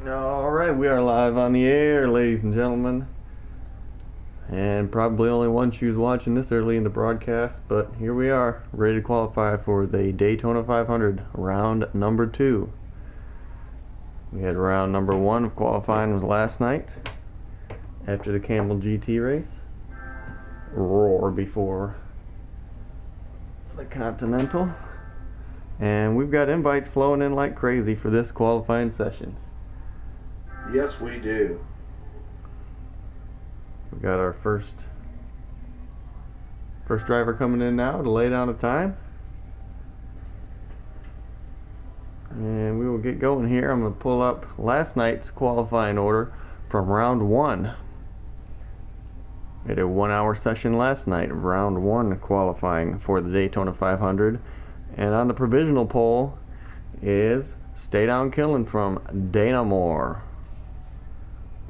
Alright, we are live on the air, ladies and gentlemen. And probably only one who's watching this early in the broadcast, but here we are, ready to qualify for the Daytona 500, round number 2. We had round number 1 of qualifying was last night, after the Camel GT race. Roar before the Continental. And we've got invites flowing in like crazy for this qualifying session. Yes, we do. We got our first driver coming in now to lay down a time. And we will get going here. I'm going to pull up last night's qualifying order from round 1. We had a 1-hour session last night, round 1 qualifying for the Daytona 500. And on the provisional pole is Stay Down Killing from Dana Moore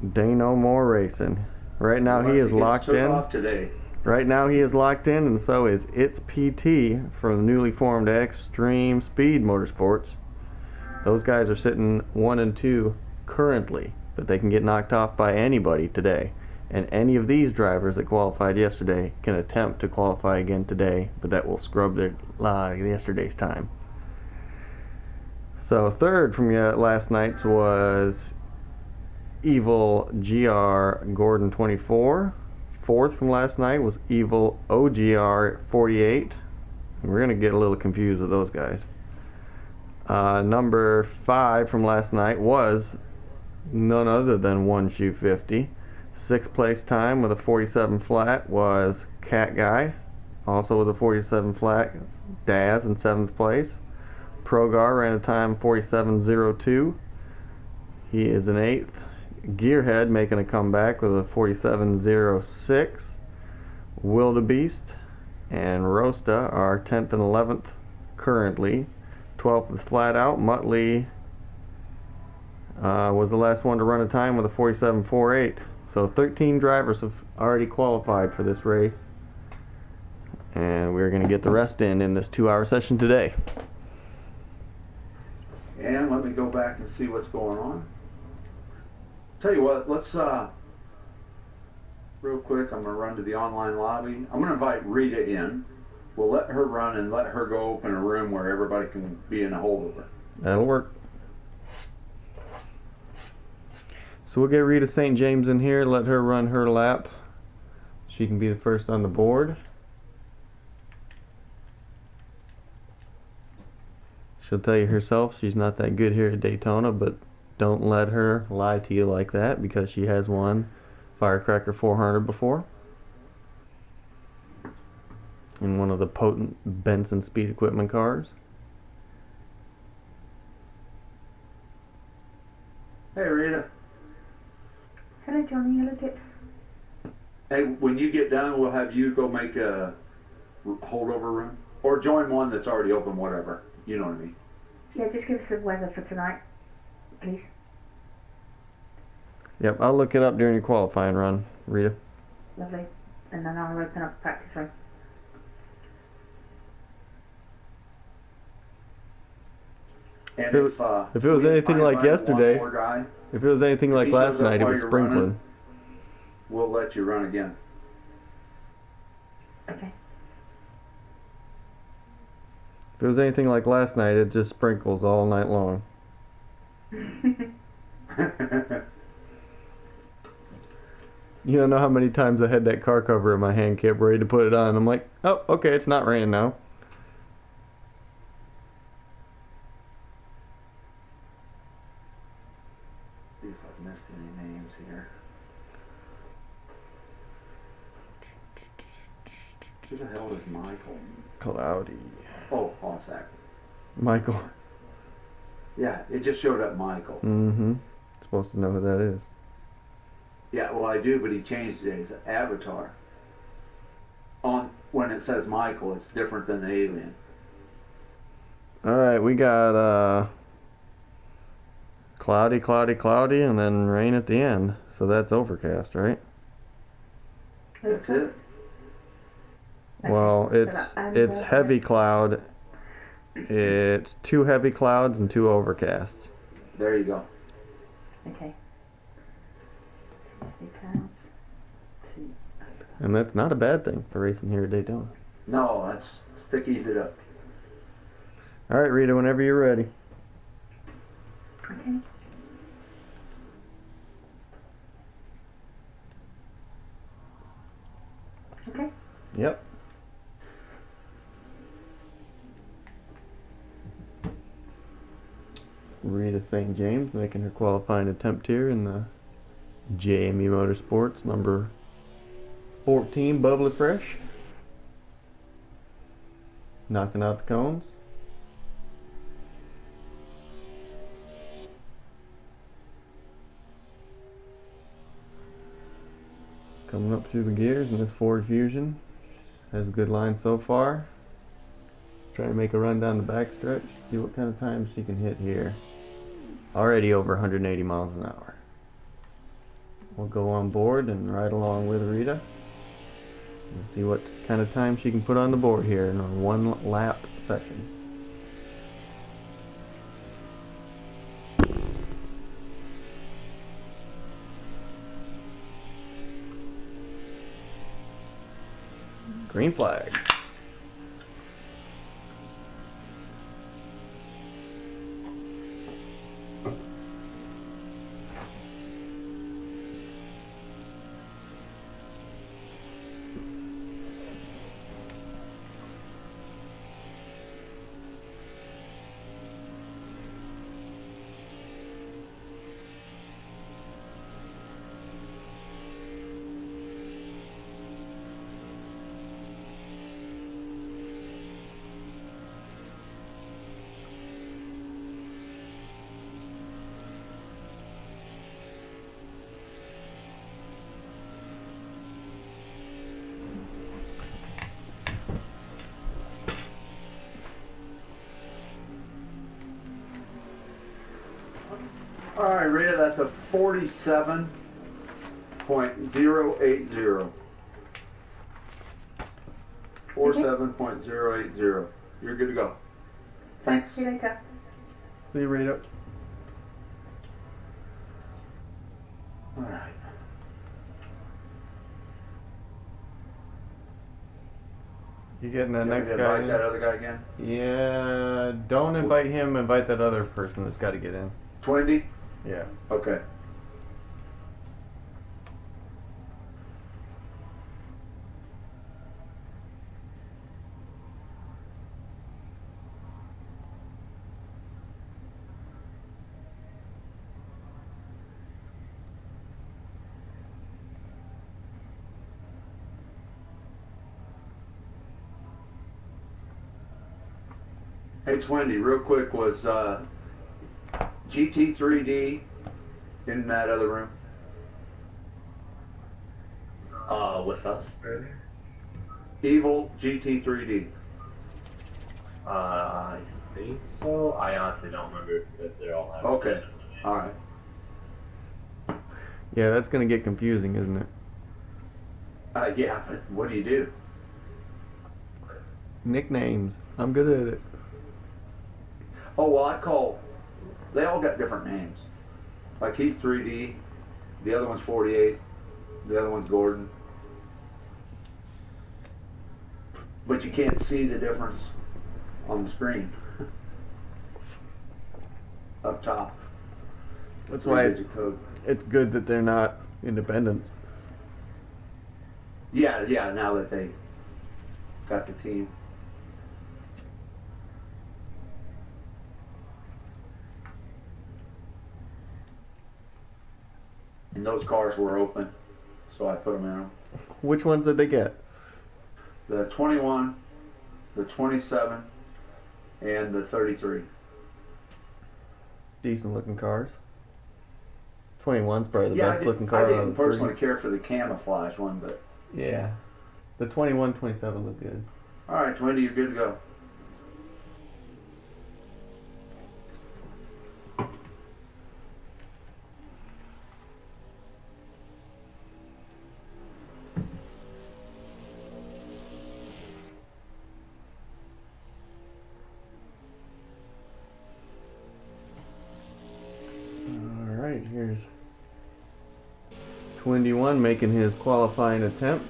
Racing. Right now he is locked in. Right now he is locked in, and so is It's PT from the newly formed Extreme Speed Motorsports. Those guys are sitting 1 and 2 currently, but they can get knocked off by anybody today. And any of these drivers that qualified yesterday can attempt to qualify again today, but that will scrub their yesterday's time. So third from last night's was Evil GR Gordon 24. Fourth from last night was Evil OGR 48. We're going to get a little confused with those guys. Number 5 from last night was none other than 1Shoe50. 6th place time with a 47 flat was Cat Guy, also with a 47 flat. Daz in 7th place. Progar ran a time 47.02. He is in 8th. Gearhead making a comeback with a 47.06. Wildebeest and Rosta are 10th and 11th currently. 12th is flat out. Muttley was the last one to run a time with a 47.48. So 13 drivers have already qualified for this race, and we're going to get the rest in this 2-hour session today. And let me go back and see what's going on. Tell you what, let's real quick, I'm going to run to the online lobby. I'm going to invite Rita in. We'll let her run and let her go open a room where everybody can be in a hold of her. That'll work. So we'll get Rita St. James in here, let her run her lap. She can be the first on the board. She'll tell you herself she's not that good here at Daytona, but don't let her lie to you like that, because she has won Firecracker 400 before in one of the potent Benson Speed Equipment cars. Hey, Rita. Hello, Johnny. Hello, Tips. Hey, when you get done, we'll have you go make a holdover room, or join one that's already open, whatever. You know what I mean? Yeah, just give us the weather for tonight, please. Yep, I'll look it up during your qualifying run, Rita. Lovely. And then I'll open up the practice room. And if it was anything like yesterday, if it was anything like last night, it was sprinkling. Running, we'll let you run again. Okay. If it was anything like last night, it just sprinkles all night long. You don't know how many times I had that car cover in my hand, kept ready to put it on. I'm like, oh, okay, it's not raining now. See if I've missed any names here. Who the hell is Michael? Cloudy. Oh, Hossack. Michael. Yeah, it just showed up Michael. Mm-hmm. Supposed to know who that is. Yeah, well, I do, but he changed his avatar. When it says Michael, it's different than the alien. Alright, we got cloudy, cloudy, cloudy, and then rain at the end. So that's overcast, right? That's it. Well, it's heavy cloud. It's 2 heavy clouds and 2 overcasts. There you go. Okay. 50 pounds. And that's not a bad thing for racing here at Daytona. No, that's stick easy up. All right, Rita, whenever you're ready. Okay. Okay. Yep. Rita St. James making her qualifying attempt here in the JME Motorsports number 14 Bubbly Fresh. Knocking out the cones. Coming up through the gears in this Ford Fusion. Has a good line so far. Trying to make a run down the backstretch. See what kind of time she can hit here. Already over 180 miles an hour. We'll go on board and ride along with Rita. And see what kind of time she can put on the board here in a one lap session. Green flag. All right, Rita, that's a 47.080. 47.080. You're good to go. Thanks. See you later. See you, Rita. All right. You getting that You next want me to guy invite in? that other guy again? Yeah, don't invite him, invite that other person that's got to get in. Twindy? Yeah. Okay. Hey, Twindy, real quick, was GT3D in that other room? With us earlier? Evil GT3D. I think so. I honestly don't remember because they're all having Okay. different names. All right. Yeah, that's going to get confusing, isn't it? Yeah, but what do you do? Nicknames. I'm good at it. Oh, well, they all got different names. Like he's 3D, the other one's 48, the other one's Gordon. But you can't see the difference on the screen. Up top. That's why Three-digit code. it's good that they're not independents. Yeah, now that they got the team. And those cars were open, so I put them in them. Which ones did they get? The 21, the 27, and the 33. Decent looking cars. 21's probably the Yeah, best looking car I out of didn't the personally three. care for the camouflage one, but Yeah. The 21, 27 look good. all right, Wendy, you're good to go. All Alright, here's Twindy1 making his qualifying attempt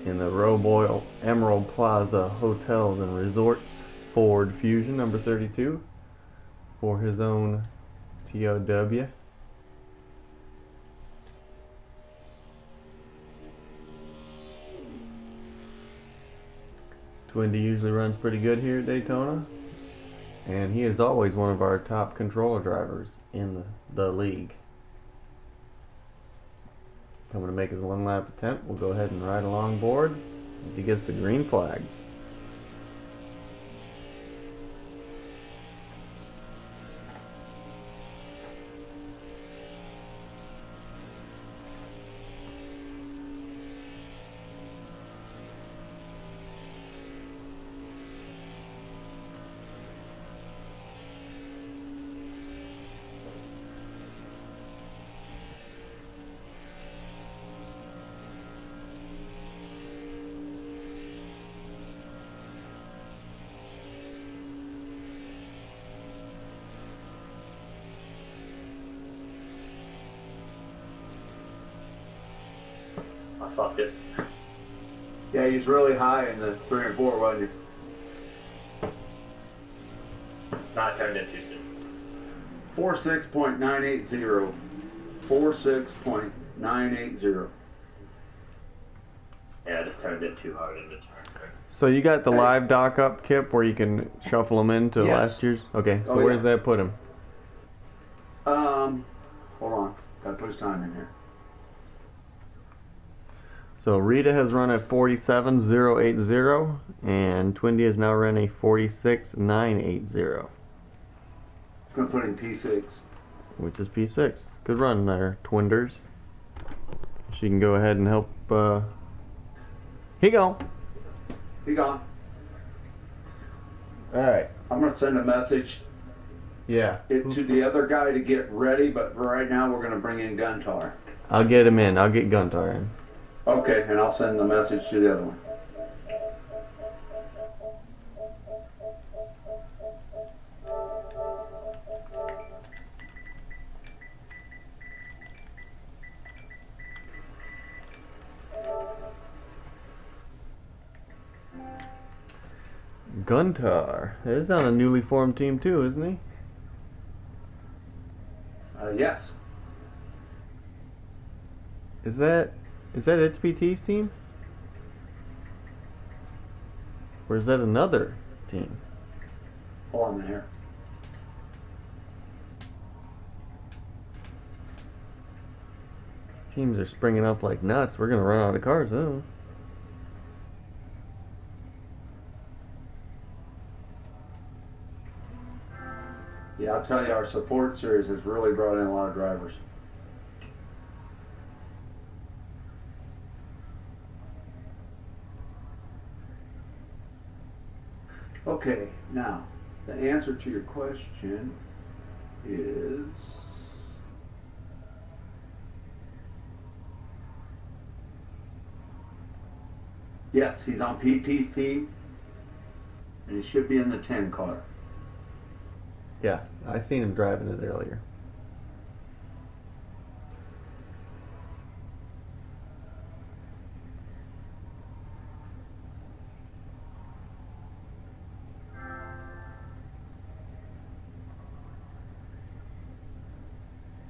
in the Roboil Emerald Plaza Hotels and Resorts Ford Fusion number 32 for his own TOW. Twindy usually runs pretty good here at Daytona, and he is always one of our top controller drivers in the league. Coming to make his one lap attempt. We'll go ahead and ride along board as he gets the green flag. I fucked it. Yeah, he's really high in the 3 and 4, wasn't he? Not turned in too soon. 46.980. 46.980. Yeah, I just turned it too hard in the turn. So you got the live dock up, Kip, where you can shuffle them into Yes. last year's? Okay, so Oh, where does yeah. that put him? Hold on. Gotta put his time in here. So Rita has run a 47.080 and Twindy has now run a 46.980, Gonna put in P6. which is P6. Good run there, Twinders. She can go ahead and help. Here you go. He gone. All right. I'm gonna send a message Yeah. to the other guy to get ready, but for right now we're gonna bring in Guntar. I'll get him in. I'll get Guntar in. Okay, and I'll send the message to the other one. Guntar. He's on a newly formed team too, isn't he? Yes. Is that HPT's team? Or is that another team? Hold on a minute here. Teams are springing up like nuts. We're gonna run out of cars, though. Yeah, I'll tell you, our support series has really brought in a lot of drivers. Okay, now, the answer to your question is... Yes, he's on PT's team, and he should be in the 10 car. Yeah, I seen him driving it earlier.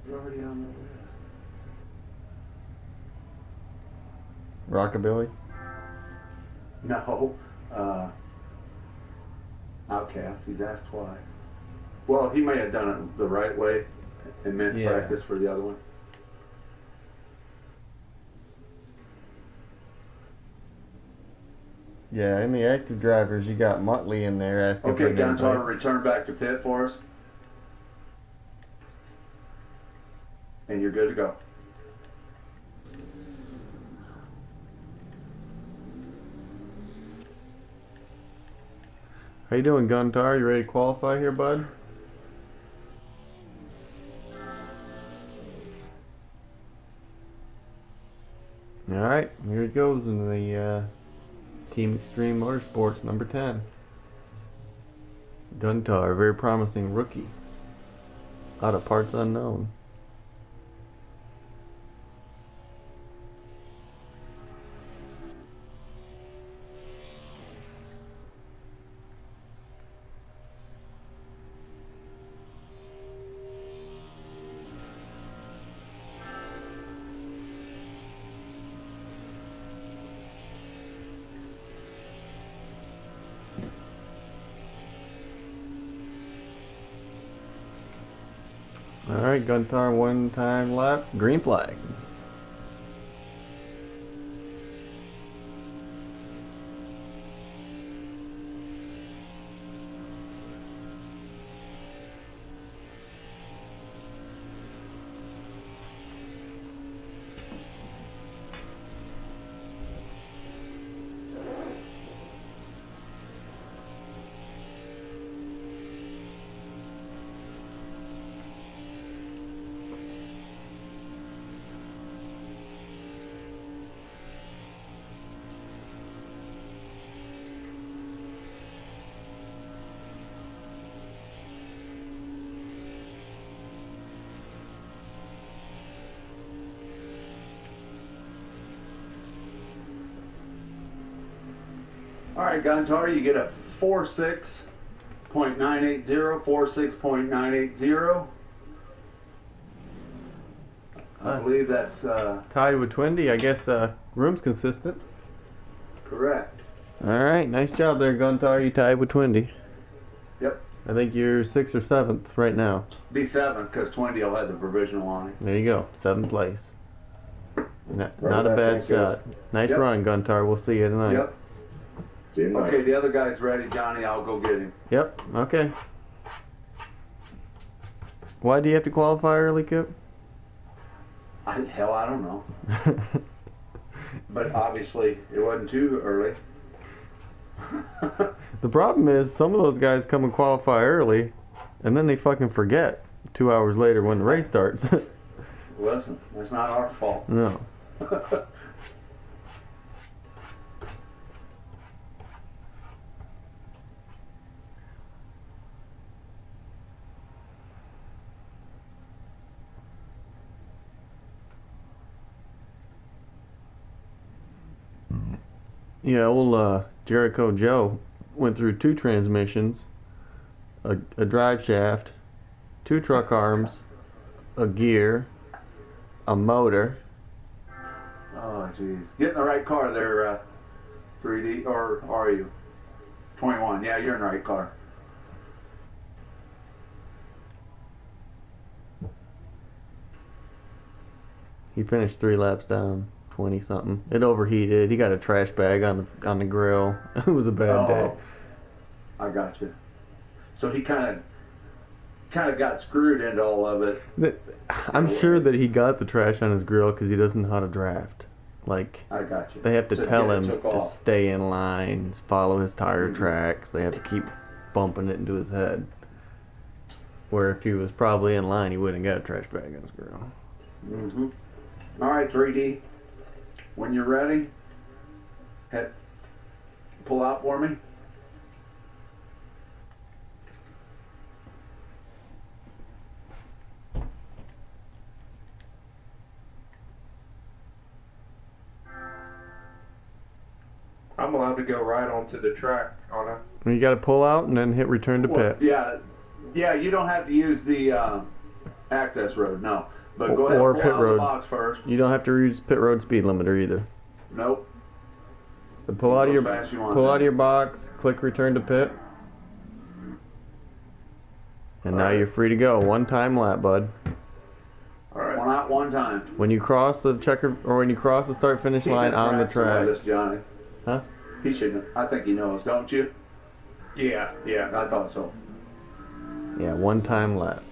He's already on the list. Rockabilly? No, Outcast, he's asked twice. Well, he may have done it the right way and meant Yeah. practice for the other one. Yeah, in the active drivers, you got Muttley in there asking Okay, for an Guntar, invite. return back to pit for us. And you're good to go. How you doing, Guntar? You ready to qualify here, bud? Alright, here it goes in the Team Extreme Motorsports number 10. Guntar, very promising rookie. Out of parts unknown. Alright, Guntar, one time left. Green flag. All right, Guntar, you get a 46.980, 46.980. I believe that's Tied with Twindy. I guess the room's consistent. correct. Alright, nice job there, Guntar. You tied with Twindy. Yep. I think you're 6th or 7th right now. Be 7th because Twindy will have the provisional on it. There you go, 7th place. Not a that bad thing goes. shot. Nice Yep. run, Guntar. We'll see you tonight. Yep. See you tonight. Okay, the other guy's ready, Johnny. I'll go get him. Yep, okay. Why do you have to qualify early, Kip? Hell, I don't know. But obviously, it wasn't too early. The problem is, some of those guys come and qualify early, and then they fucking forget 2 hours later when the race starts. Listen, that's not our fault. No. Yeah, old Jericho Joe went through 2 transmissions, a drive shaft, 2 truck arms, a gear, a motor. Oh, jeez. Get in the right car there, 3D, or are you? 21. Yeah, you're in the right car. He finished 3 laps down, 20 something. It overheated. He got a trash bag on the grill. It was a bad day. I got you. So he kind of got screwed into all of it. I'm sure that he got the trash on his grill because he doesn't know how to draft. Like, I got you. they have to So tell it him took to off. stay in line, follow his tire tracks. They have to keep bumping it into his head. Where if he was probably in line, he wouldn't got a trash bag on his grill. Mm-hmm. All right, 3D. When you're ready, pull out for me. I'm allowed to go right onto the track on a. You got to pull out and then hit return to Well, pit. yeah. You don't have to use the access road, no. But go ahead Or and pull pit out road. the box first. You don't have to use pit road speed limiter either. Nope. But pull out of Go your as fast as you want. pull out of your box, click return to pit, and now you're free to go. 1 time lap, bud. All right. One out, one time. When you cross the checker or when you cross the start finish He line can on the practice some of track. This, Johnny. Huh? He should. I think he knows, don't you? Yeah. I thought so. Yeah, 1 time lap.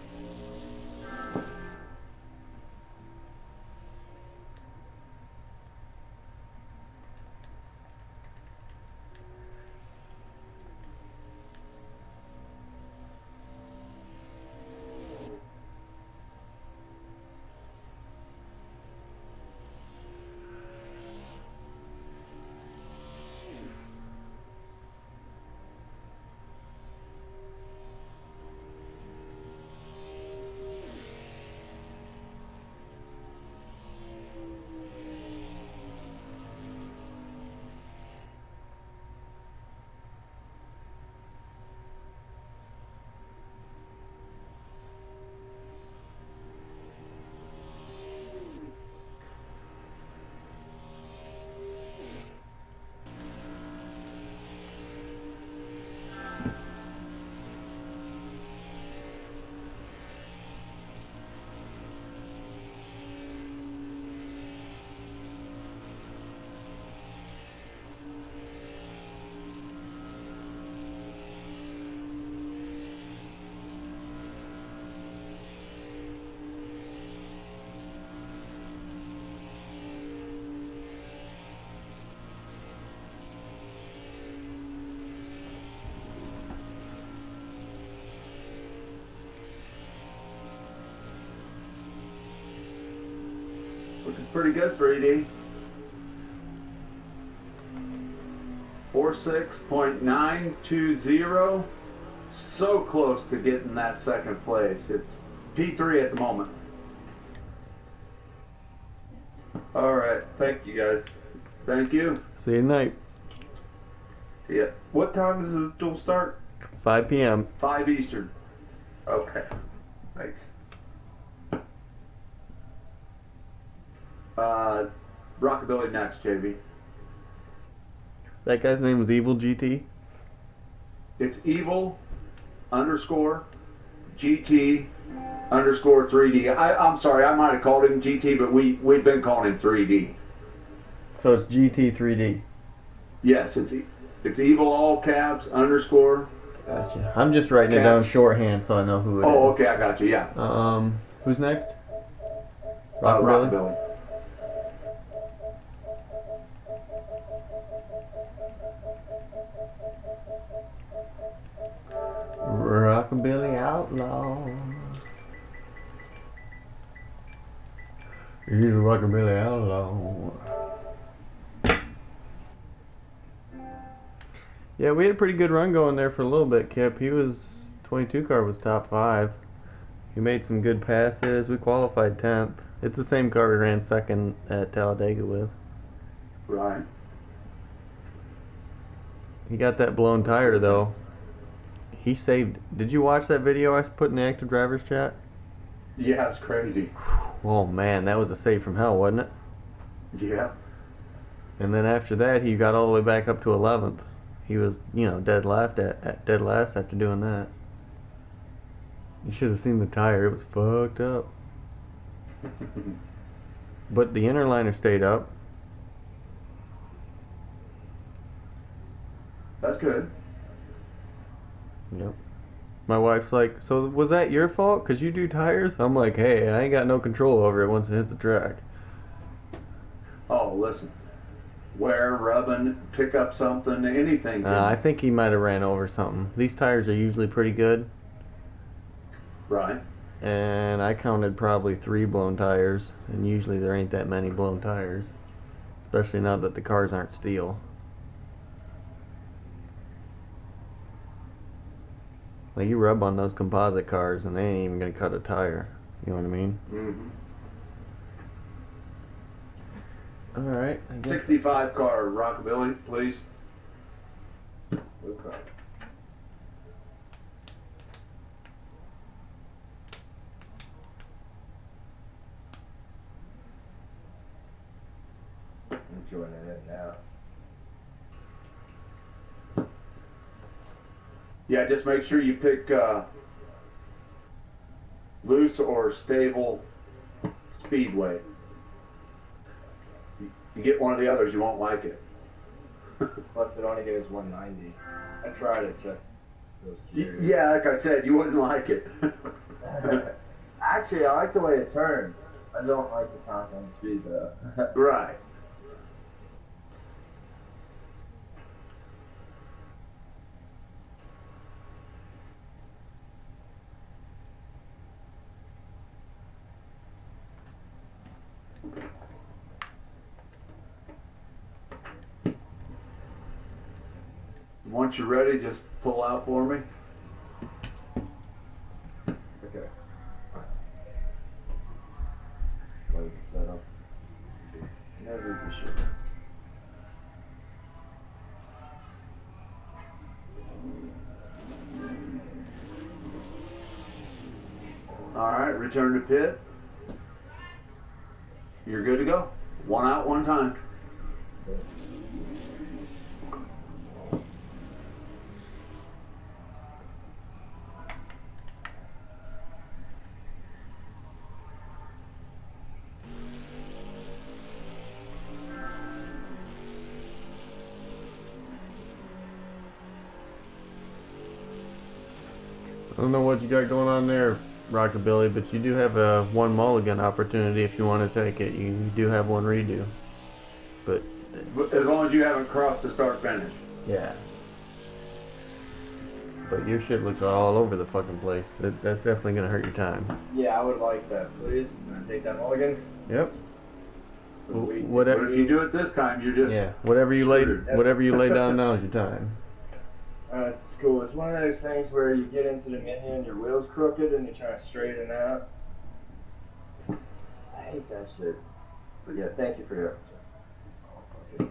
Looking pretty good, 3D. 46.920. So close to getting that second place. It's P3 at the moment. All right. Thank you, guys. Thank you. See you tonight. Yeah. What time does the duel start? 5 p.m. 5 Eastern. Okay. Thanks. Rockabilly next, JB. That guy's name was Evil GT. It's evil underscore GT underscore 3D. I'm sorry, I might have called him GT, but we've been calling him 3D. So it's GT 3D. Yes, it's evil all caps underscore. Gotcha. I'm just writing it down shorthand so I know who it is. Oh, okay, I got you. Yeah. Who's next? Rockabilly. Rockabilly Outlaw. He's a Rockabilly Outlaw. Yeah, we had a pretty good run going there for a little bit, Kip. He was 22 car was top 5. He made some good passes. We qualified 10th. It's the same car we ran second at Talladega with. Right. He got that blown tire though. He saved. Did you watch that video I put in the active drivers chat? Yeah, it's crazy. Oh man, that was a save from hell, wasn't it? Yeah. And then after that, he got all the way back up to 11th. He was, dead last after doing that. You should have seen the tire. It was fucked up. But the inner liner stayed up. That's good. Yep. My wife's like, so was that your fault? 'Cause you do tires? I'm like, hey, I ain't got no control over it once it hits the track. Oh, listen. Wear, rubbing, pick up something, anything. I think he might have ran over something. These tires are usually pretty good. Right. And I counted probably 3 blown tires. And usually there ain't that many blown tires. Especially now that the cars aren't steel. Like you rub on those composite cars and they ain't even gonna cut a tire. You know what I mean? Mm-hmm. Alright, I guess. 65 car, Rockabilly, please. Okay. I'm joining in now. Yeah, just make sure you pick loose or stable speedway. You get one of the others, you won't like it. Plus, it only gives 190. I tried it just. It was curious. Yeah, like I said, you wouldn't like it. Actually, I like the way it turns. I don't like the compound speed though. Right. Once you're ready, just pull out for me. Okay. What is the setup? Never be sure. Alright, return to pit. You're good to go. One out, one time. I don't know what you got going on there, Rockabilly, but you do have a one mulligan opportunity if you want to take it. You do have one redo. But As long as you haven't crossed the start finish. yeah. But your shit looks all over the fucking place. That's definitely gonna hurt your time. Yeah, I would like that, please. Can I take that mulligan? Yep. for the week. But Whatever. if you do it this time, you're just Yeah. Whatever you lay Screwed. down now is your time. It's cool. It's one of those things where you get into the menu and your wheel's crooked and you try to straighten it out. I hate that shit. But yeah, thank you for your effort. Okay.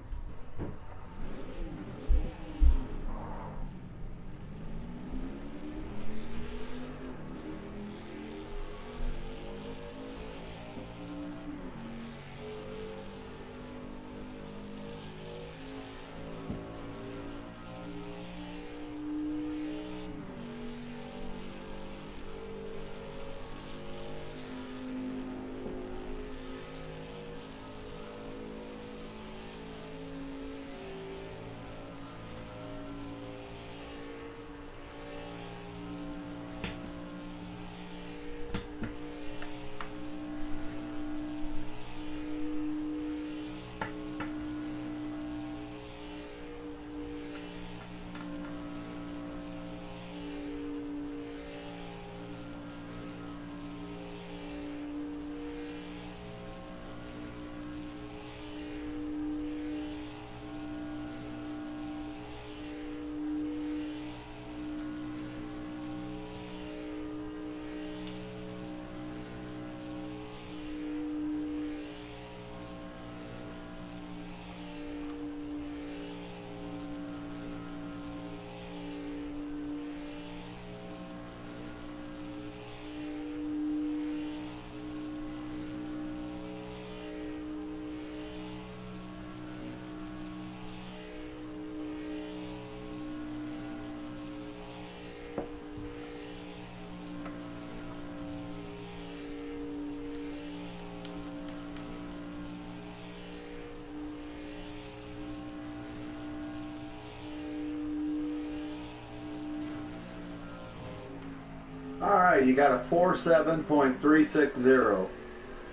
all right. You got a 47.360.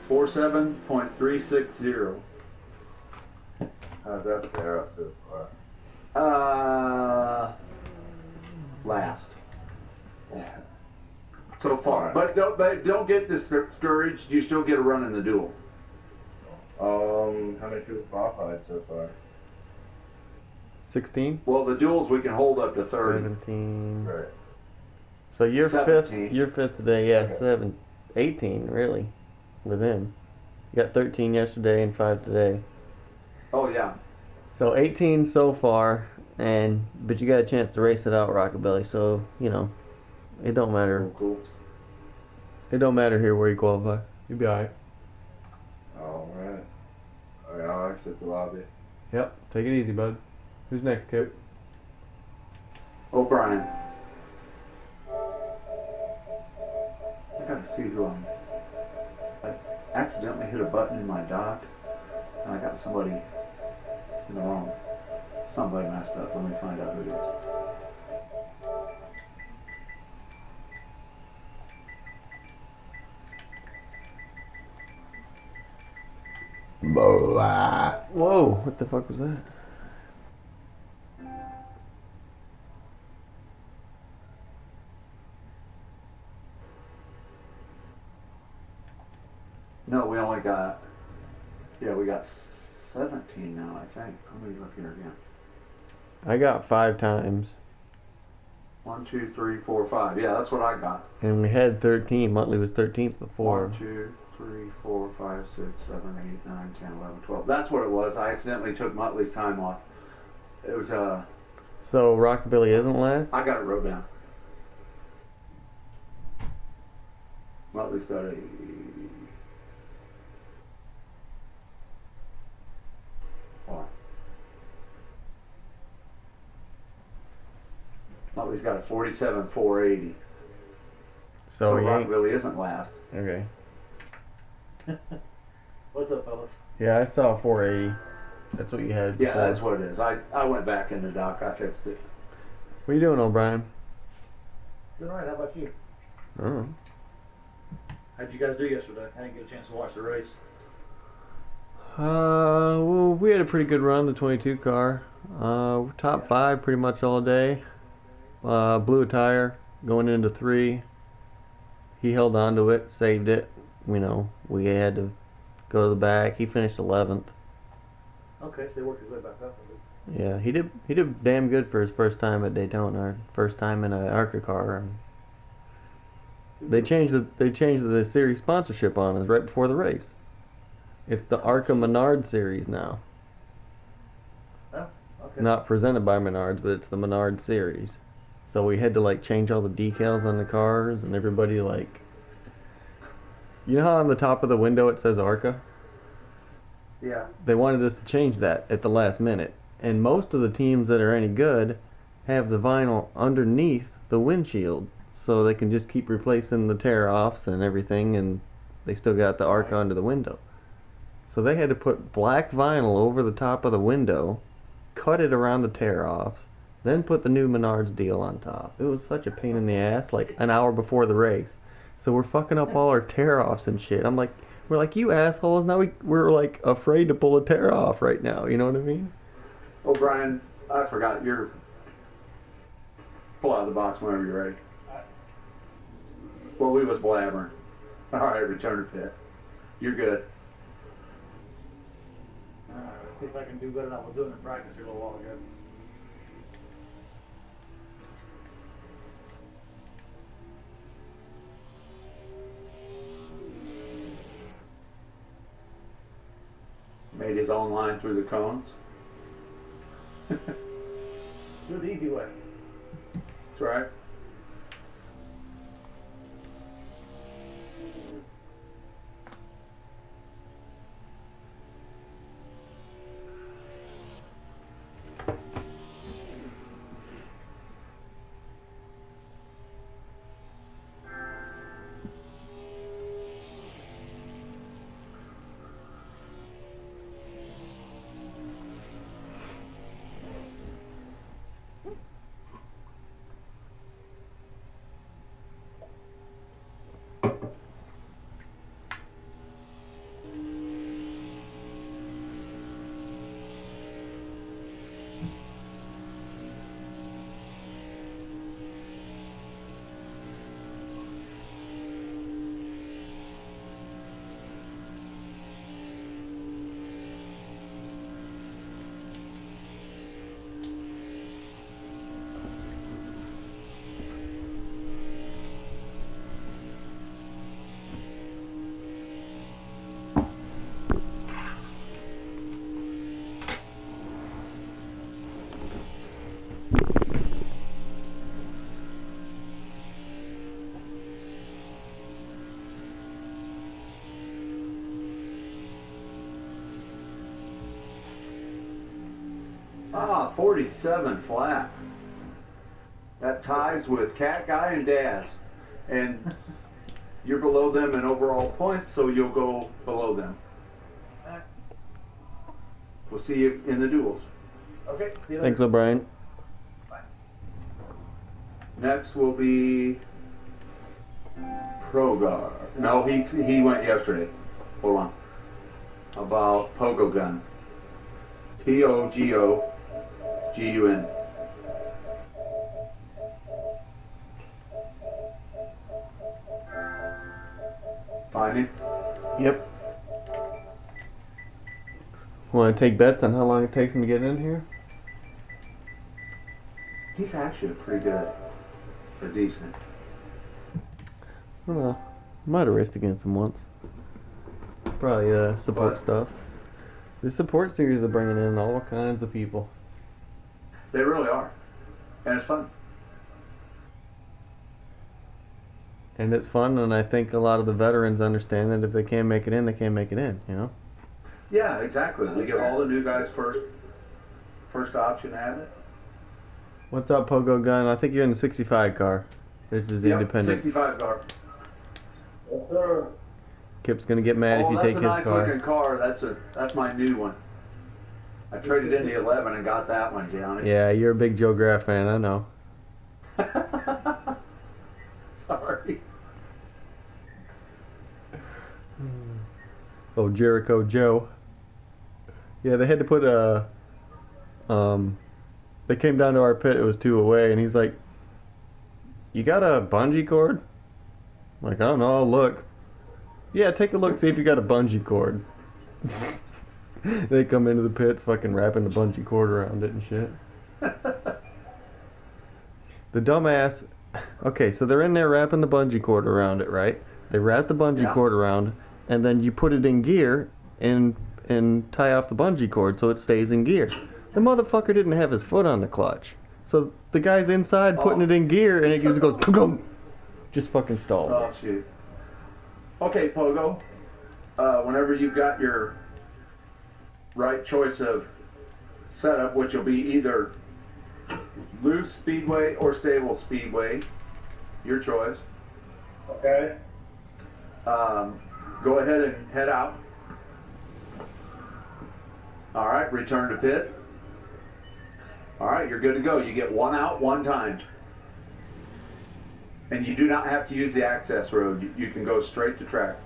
47.360. How's that fare up so far? Last. So far, Alright. but don't get discouraged. You still get a run in the duel. How many people qualified so far? 16, Well, the duels we can hold up to 30. 17. Right. So you're 17. fifth. You're fifth today. Yeah, Okay. 18 really, with him. You got 13 yesterday and 5 today. Oh yeah. So 18 so far, but you got a chance to race it out, Rockabilly. So it don't matter. Cool. It don't matter here where you qualify. You'll be alright. Alright. Alright, I'll exit the lobby. Yep. Take it easy, bud. Who's next, Kip? O'Brien. I gotta see who I accidentally hit a button in my dock, and I got somebody in the wrong. Somebody messed up. Let me find out who it is. Whoa! What the fuck was that? No, we only got. Yeah, we got 17 now, I think. Let me look here again. I got 5 times, 1, 2, 3, 4, 5. Yeah, that's what I got. and we had 13. Muttley was 13th before. 1, 2, 3, 4, 5, 6, 7, 8, 9, 10, 11, 12. That's what it was. I accidentally took Muttley's time off. It was So Rockabilly isn't last. I got it wrote down. Muttley's got a. What? Muttley's got a 47.480. So he Rock ain't. really isn't last. Okay. What's up, fellas? Yeah, I saw 480. That's what you had. Yeah, before. that's what it is. I went back in the dock. I fixed it. What are you doing, O'Brien? Doing alright, how about you? Oh. How'd you guys do yesterday? I didn't get a chance to watch the race. Well, we had a pretty good run, the 22 car. Top 5 pretty much all day. Blew a tire going into 3. He held on to it, saved it. We had to go to the back. He finished 11th. Okay, so they worked his way back up at least. Yeah, he did damn good for his first time at Daytona, first time in an ARCA car. And they changed the series sponsorship on us right before the race. It's the ARCA Menard series now. Oh, okay. Not presented by Menards, but it's the Menard series. So we had to like change all the decals on the cars, and everybody like, you know how on the top of the window it says ARCA? Yeah. They wanted us to change that at the last minute. And most of the teams that are any good have the vinyl underneath the windshield, so they can just keep replacing the tear-offs and everything, and they still got the ARCA under the window. So they had to put black vinyl over the top of the window, cut it around the tear-offs, then put the new Menards deal on top. It was such a pain in the ass, like an hour before the race. So we're fucking up all our tear-offs and shit. We're like, you assholes, now we're like afraid to pull a tear-off right now, you know what I mean? Oh, Brian, I forgot. Pull out of the box whenever you're ready. Well, we was blabbering. All right, return to pit. You're good. Let's see if I can do better than I was doing in practice here a little while ago. Made his own line through the cones. Do the easy way. That's right. Ah, 47 flat. That ties with Cat Guy and Daz. And you're below them in overall points, so you'll go below them. We'll see you in the duels. Okay, see you later. Thanks, O'Brien. Next will be Progar. No, he went yesterday. Hold on. About Pogo Gun. Pogogun. Find him? Yep. Want to take bets on how long it takes him to get in here? He's actually pretty good. Or decent. I don't know. Might have raced against him once. Probably support What? stuff. The support series are bringing in all kinds of people. They really are. And it's fun. And it's fun, and I think a lot of the veterans understand that if they can't make it in, they can't make it in, you know? Yeah, exactly. We give all the new guys first option at it. What's up, Pogo Gun? I think you're in the 65 car. This is the Yep, independent. 65 car. Yes, sir. Kip's gonna get mad if you take his that's a nice looking car. car. That's my new one. I traded in the 11 and got that one, Johnny. Yeah, you're a big Joe Graff fan, I know. Sorry. Oh, Jericho Joe. Yeah, they had to put a. They came down to our pit. It was 2 away, and he's like, "You got a bungee cord?" I'm like, I don't know. I'll look. Yeah, take a look. See if you got a bungee cord. They come into the pits fucking wrapping the bungee cord around it and shit. The dumbass. Okay, so they're in there wrapping the bungee cord around it, right? They wrap the bungee cord around, and then you put it in gear and tie off the bungee cord so it stays in gear. The motherfucker didn't have his foot on the clutch, so the guy's inside putting it in gear, and it just goes just fucking stalled. Oh shit. Okay, Pogo. Whenever you've got your right choice of setup, which will be either loose speedway or stable speedway, your choice. Okay. Go ahead and head out. All right, return to pit. All right, you're good to go. You get one out, one time. And you do not have to use the access road. You can go straight to track.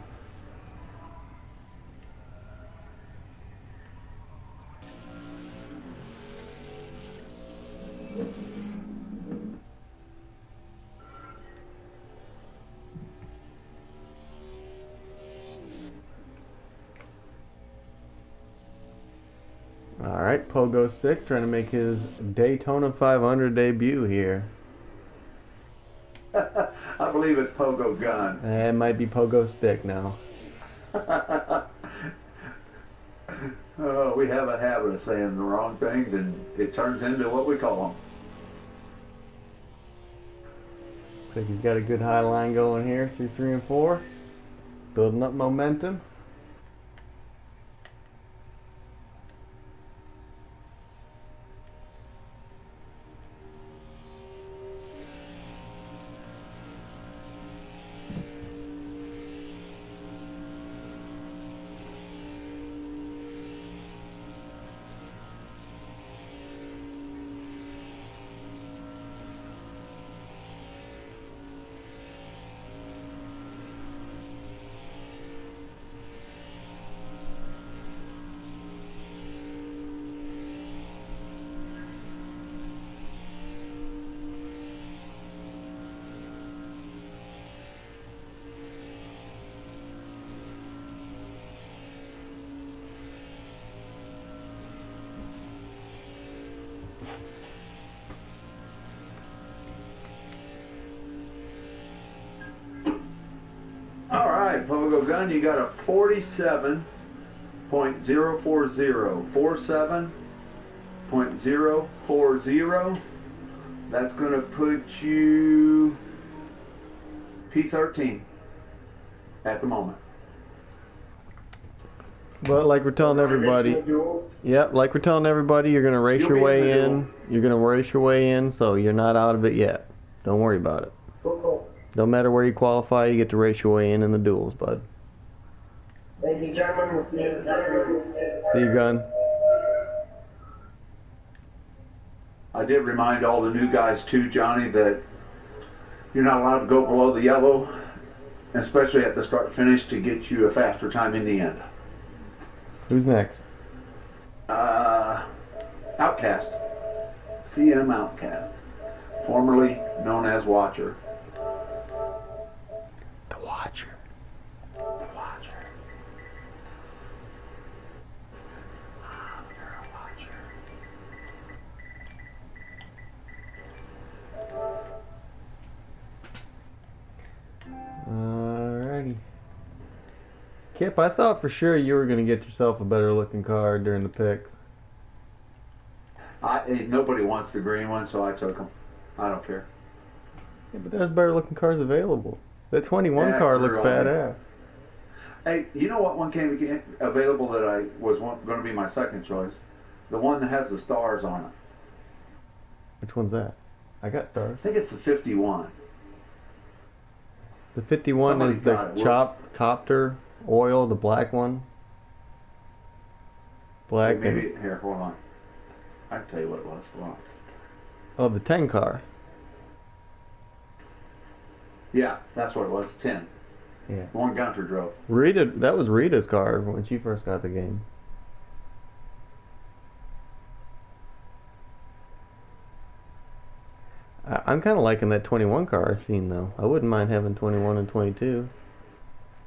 Alright, Pogo Stick trying to make his Daytona 500 debut here. I believe it's Pogo Gun. It might be Pogo Stick now. Oh, we have a habit of saying the wrong things, and it turns into what we call them. I think he's got a good high line going here through 3 and 4. Building up momentum. Pogo Gun, you got a 47.040. 47.040. That's going to put you P13 at the moment. But like we're telling everybody, yep, like we're telling everybody, you're going to race your way in. You're going to race your way in, so you're not out of it yet. Don't worry about it. No matter where you qualify, you get to race your way in the duels, bud. Thank you, gentlemen. We'll see you later. See you, Gun. I did remind all the new guys too, Johnny, that you're not allowed to go below the yellow, especially at the start-finish, to get you a faster time in the end. Who's next? Outcast. CM Outcast. Formerly known as Watcher. The Watcher. The Watcher. You're a Watcher. Alrighty. Kip, I thought for sure you were going to get yourself a better looking car during the picks. Nobody wants the green one, so I took them. I don't care. Yeah, but there's better looking cars available. That 21 car looks badass. Hey, you know what one came available that I was going to be my second choice? The one that has the stars on it. Which one's that? I got stars. I think it's the 51. The 51 is the copter oil, the black one. Black. Hey, maybe here, hold on. I can tell you what it was. Hold on. Oh, the 10 car. Yeah, that's what it was. 10. Yeah. The one Gunter drove. Rita, that was Rita's car when she first got the game. I'm kind of liking that 21 car I've seen though. I wouldn't mind having 21 and 22.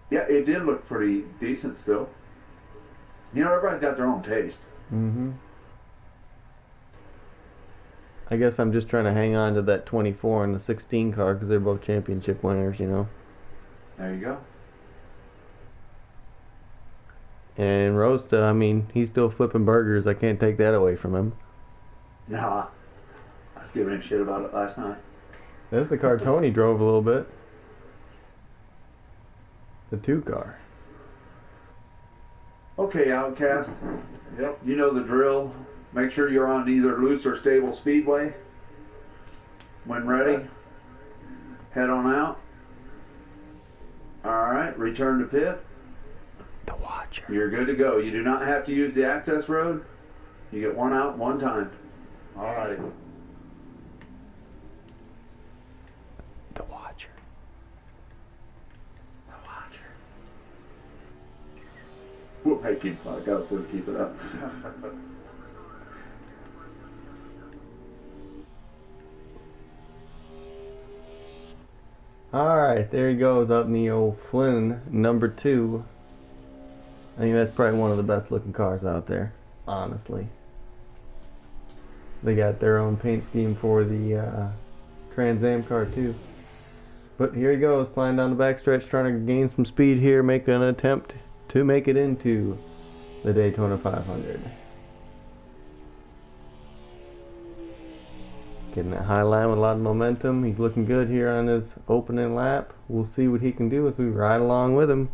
Yeah, it did look pretty decent still. You know, everybody's got their own taste. Mm-hmm. I guess I'm just trying to hang on to that 24 and the 16 car because they're both championship winners, you know. There you go. And Rosta, I mean, he's still flipping burgers. I can't take that away from him. Nah, I was giving him shit about it last night. That's the car Tony drove a little bit. The 2 car. Okay, Outcast. Yep. You know the drill. Make sure you're on either loose or stable speedway. When ready, head on out. Alright, return to pit. The Watcher. You're good to go. You do not have to use the access road. You get one out, one time. Alrighty. The Watcher. The Watcher. Whoop, hey, I gotta keep it up. Alright, there he goes up in the old Flynn, number 2. I think that's probably one of the best looking cars out there, honestly. They got their own paint scheme for the Trans Am car too. But here he goes, flying down the backstretch, trying to gain some speed here, making an attempt to make it into the Daytona 500. Getting that high line with a lot of momentum. He's looking good here on his opening lap. We'll see what he can do as we ride along with him.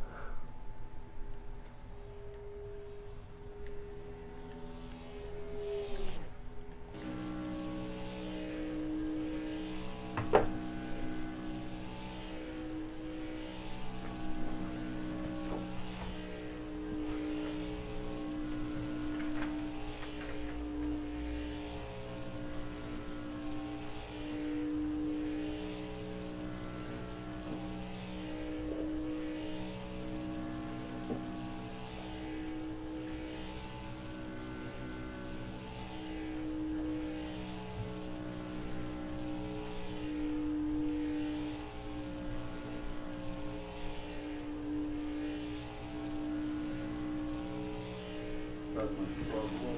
A little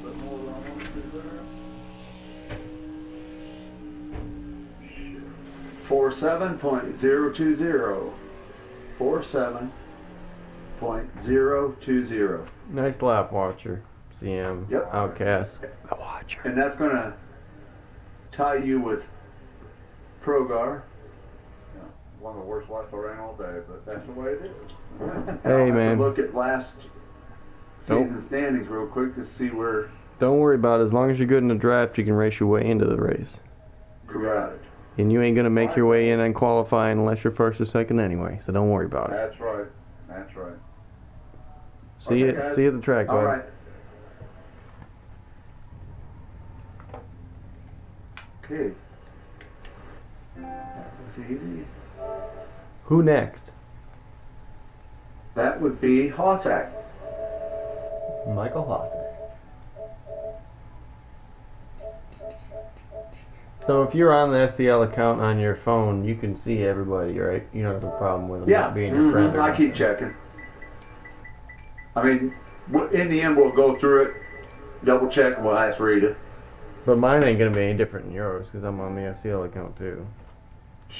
bit more than I want to do there. 47.020. 47.020. Nice lap, Watcher. CM. Yep. Outcast. The Watcher. And that's going to tie you with Progar. One of the worst lights I ran all day, but that's the way it is. Hey, I'll have man. to look at last Nope. season standings real quick to see where. Don't worry about it. As long as you're good in the draft, you can race your way into the race. Correct. And you ain't going to make your way in on qualifying unless you're first or second anyway. So don't worry about it. That's right. That's right. See Okay, you. guys. See you at the track, All bud. right. Okay. That was easy. Who next? That would be Hossack. Michael Hossack. So if you're on the SCL account on your phone, you can see everybody, right? You don't have a problem with them Yeah, not being your friend. Or I keep checking. I mean, in the end, we'll go through it, double check, and we'll ask Rita. But mine ain't going to be any different than yours because I'm on the SCL account too.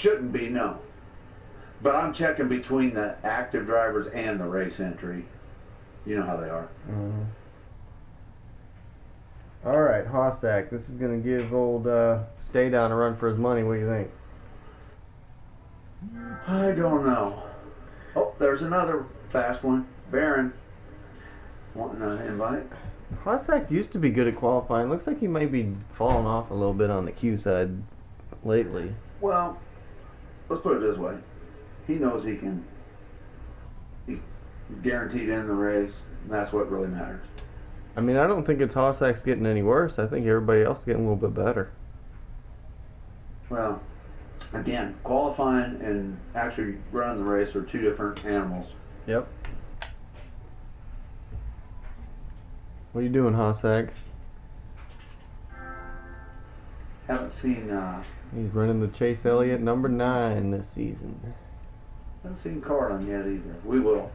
Shouldn't be, no. But I'm checking between the active drivers and the race entry. You know how they are. Mm-hmm. All right, Hossack. This is going to give old Stay Down a run for his money. What do you think? I don't know. Oh, there's another fast one. Barron wanting an invite. Hossack used to be good at qualifying. Looks like he might be falling off a little bit on the Q side lately. Well, let's put it this way. He knows he can. He's guaranteed in the race, and that's what really matters. I mean, I don't think it's Hossack's getting any worse. I think everybody else is getting a little bit better. Well, again, qualifying and actually running the race are two different animals. Yep. What are you doing, Hossack? Haven't seen He's running the Chase Elliott number 9 this season. Carlin yet either. We will.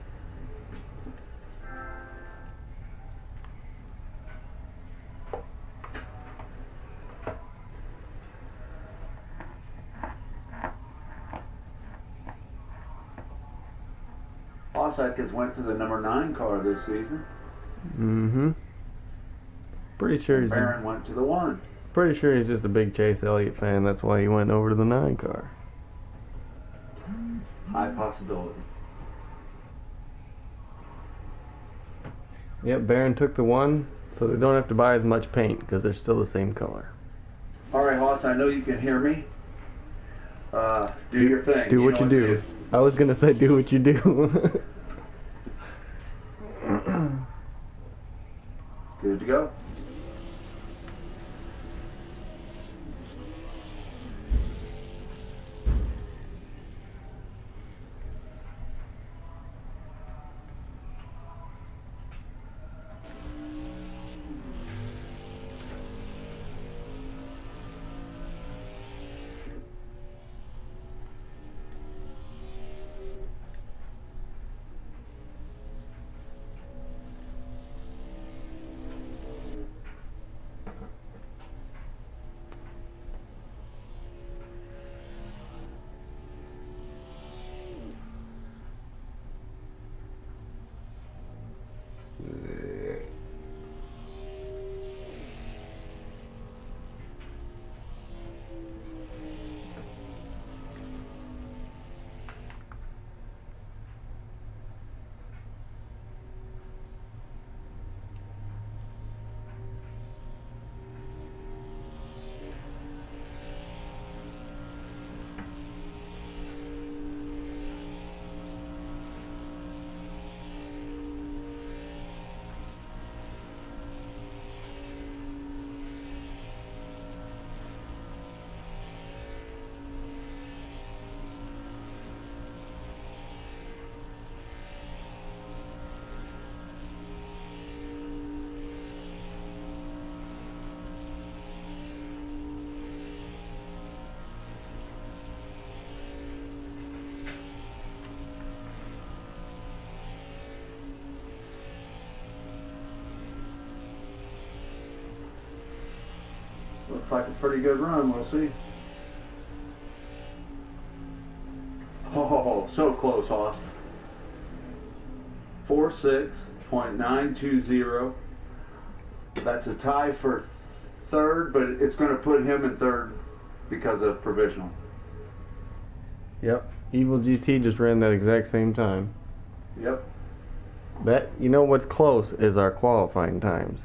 Hossackers went to the number 9 car this season. Mm-hmm. Pretty sure Barron went to the 1. Pretty sure he's just a big Chase Elliott fan. That's why he went over to the 9 car. High possibility. Yep, Barron took the 1, so they don't have to buy as much paint because they're still the same color. All right, Hoss, I know you can hear me. Do your thing. Do what you do. I was gonna say do what you do. Good to go. Looks like a pretty good run. We'll see. Oh, so close, Hoss. 46.920. That's a tie for third, but it's going to put him in third because of provisional. Yep. Evil GT just ran that exact same time. Yep. That, you know what's close is our qualifying times.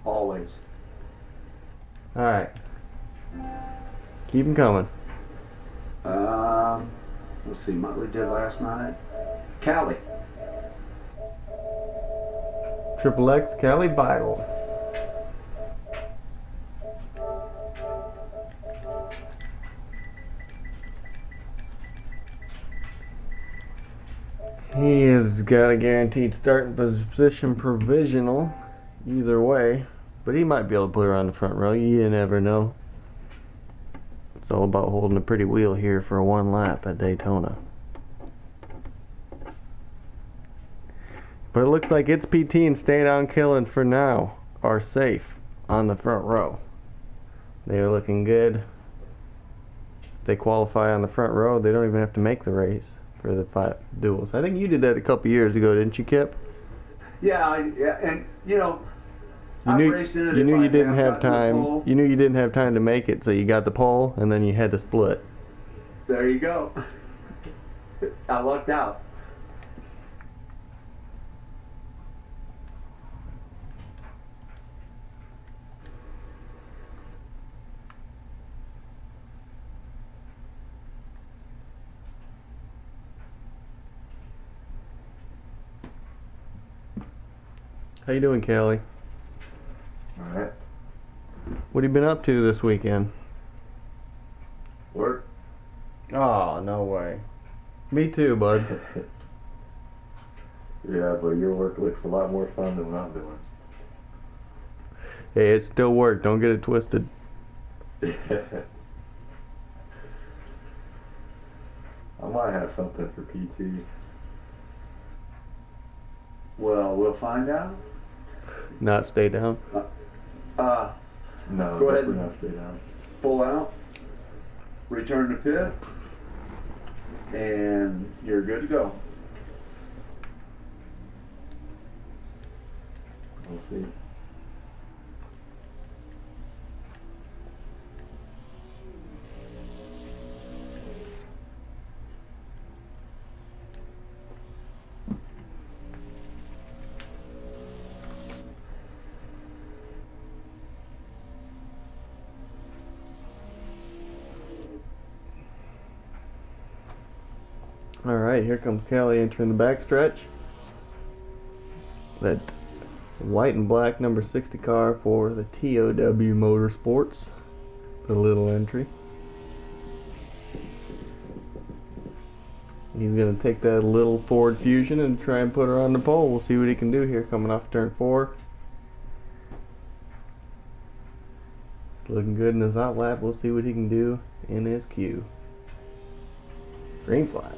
Always. Alright. Keep them coming. Let's see, Muttley did last night. Cali. Triple X Cali Vital. He has got a guaranteed starting position provisional either way, but he might be able to put her on the front row. You never know. It's all about holding a pretty wheel here for one lap at Daytona. But it looks like It's PT and Stay Down Killing for now are safe on the front row. They are looking good. If they qualify on the front row, they don't even have to make the race for the 5 duels. I think you did that a couple years ago, didn't you, Kip? Yeah, and you know, You knew you didn't have time. You knew you didn't have time to make it, so you got the pole, and then you had to split. There you go. I lucked out. How you doing, Callie? Alright. What have you been up to this weekend? Work. Oh, no way. Me too, bud. Yeah, but your work looks a lot more fun than what I'm doing. Hey, it's still work. Don't get it twisted. I might have something for PT. Well, we'll find out. Not stay down. No, Go ahead. definitely not stay down. Pull out. Return to pit. And you're good to go. We'll see. Alright, here comes Kelly entering the backstretch. That white and black number 60 car for the TOW Motorsports. The little entry. He's going to take that little Ford Fusion and try and put her on the pole. We'll see what he can do here coming off turn 4. Looking good in his outlap. We'll see what he can do in his queue. Green flag.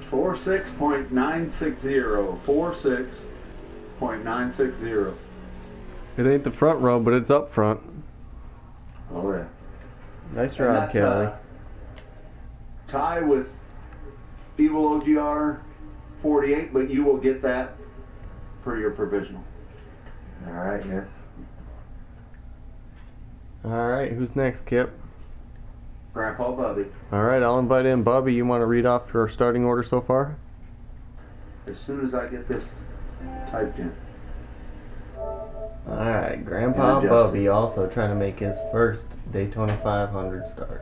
Four 46.960. 46.960. It ain't the front row, but it's up front. Oh yeah. Nice And job, that's, Kelly. tie with Evil OGR 48, but you will get that for your provisional. Alright, yeah. Alright, who's next, Kip? Grandpa Bubby. Alright, I'll invite in Bubby. You want to read off your starting order so far? As soon as I get this typed in. Alright, Grandpa Yeah, Bubby also trying to make his first Daytona 500 start.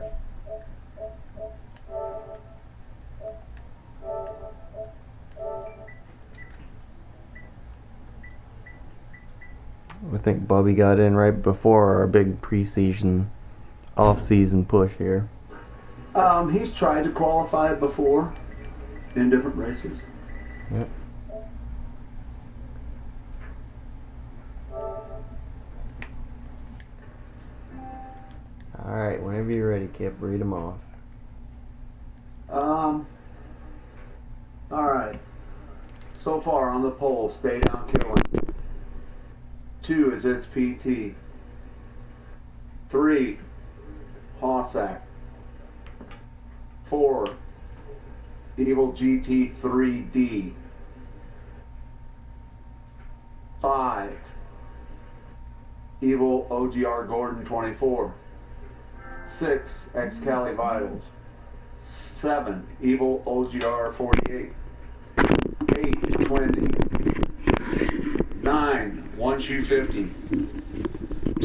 I think Bubby got in right before our big preseason, off-season push here. He's tried to qualify before in different races. Yep. Alright, whenever you're ready, Kip, read them off. Alright. So far on the pole, Stay Down Killing. 2 is It's PT. 3, Hossack. 4, Evil GT3D. 5, Evil OGR Gordon 24. 6, Excali Vitals. 7, Evil OGR 48. 8, 20. 9, 1 Shoe 50.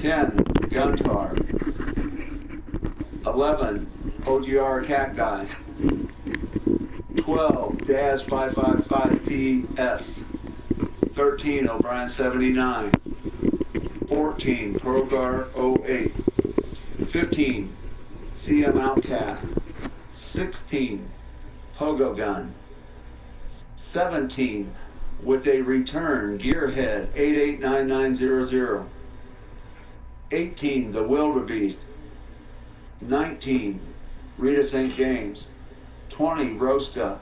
10, Gun Car. 11, OGR Cat Guy. 12, Daz 555PS. 13, O'Brien 79. 14, Progar 08. 15, CM Outcast. 16, Pogo Gun. 17, with a return, Gearhead 889900. 18, The Wildebeest. 19, Rita St. James. 20, Rosta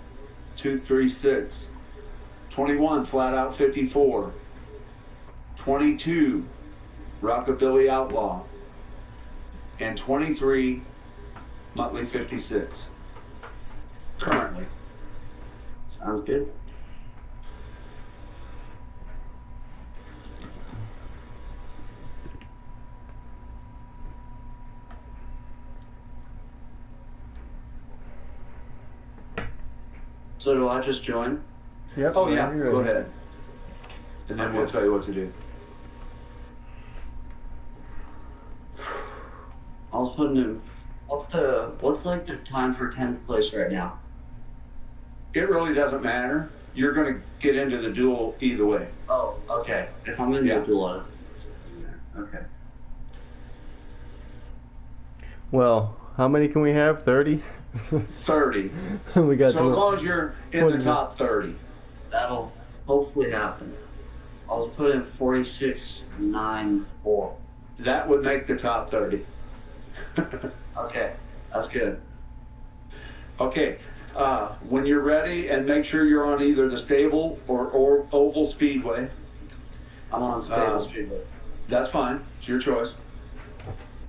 236. 21, Flat Out 54. 22, Rockabilly Outlaw. And 23, Muttley 56. Currently. Sounds good. So do I just join? Yep. Oh yeah, whenever you're go ready. ahead. And then we'll tell you what to do. putting in. What's like the time for 10th place right now? It really doesn't matter. You're going to get into the duel either way. Oh, okay. If I'm in the duel, okay. Well, how many can we have? 30? 30. We got So as long as you're in the top 30. That'll hopefully happen. I'll put in 46.94. That would make the top 30. Okay, that's good. Okay, when you're ready, and make sure you're on either the stable or oval speedway. I'm on stable speedway. That's fine. It's your choice.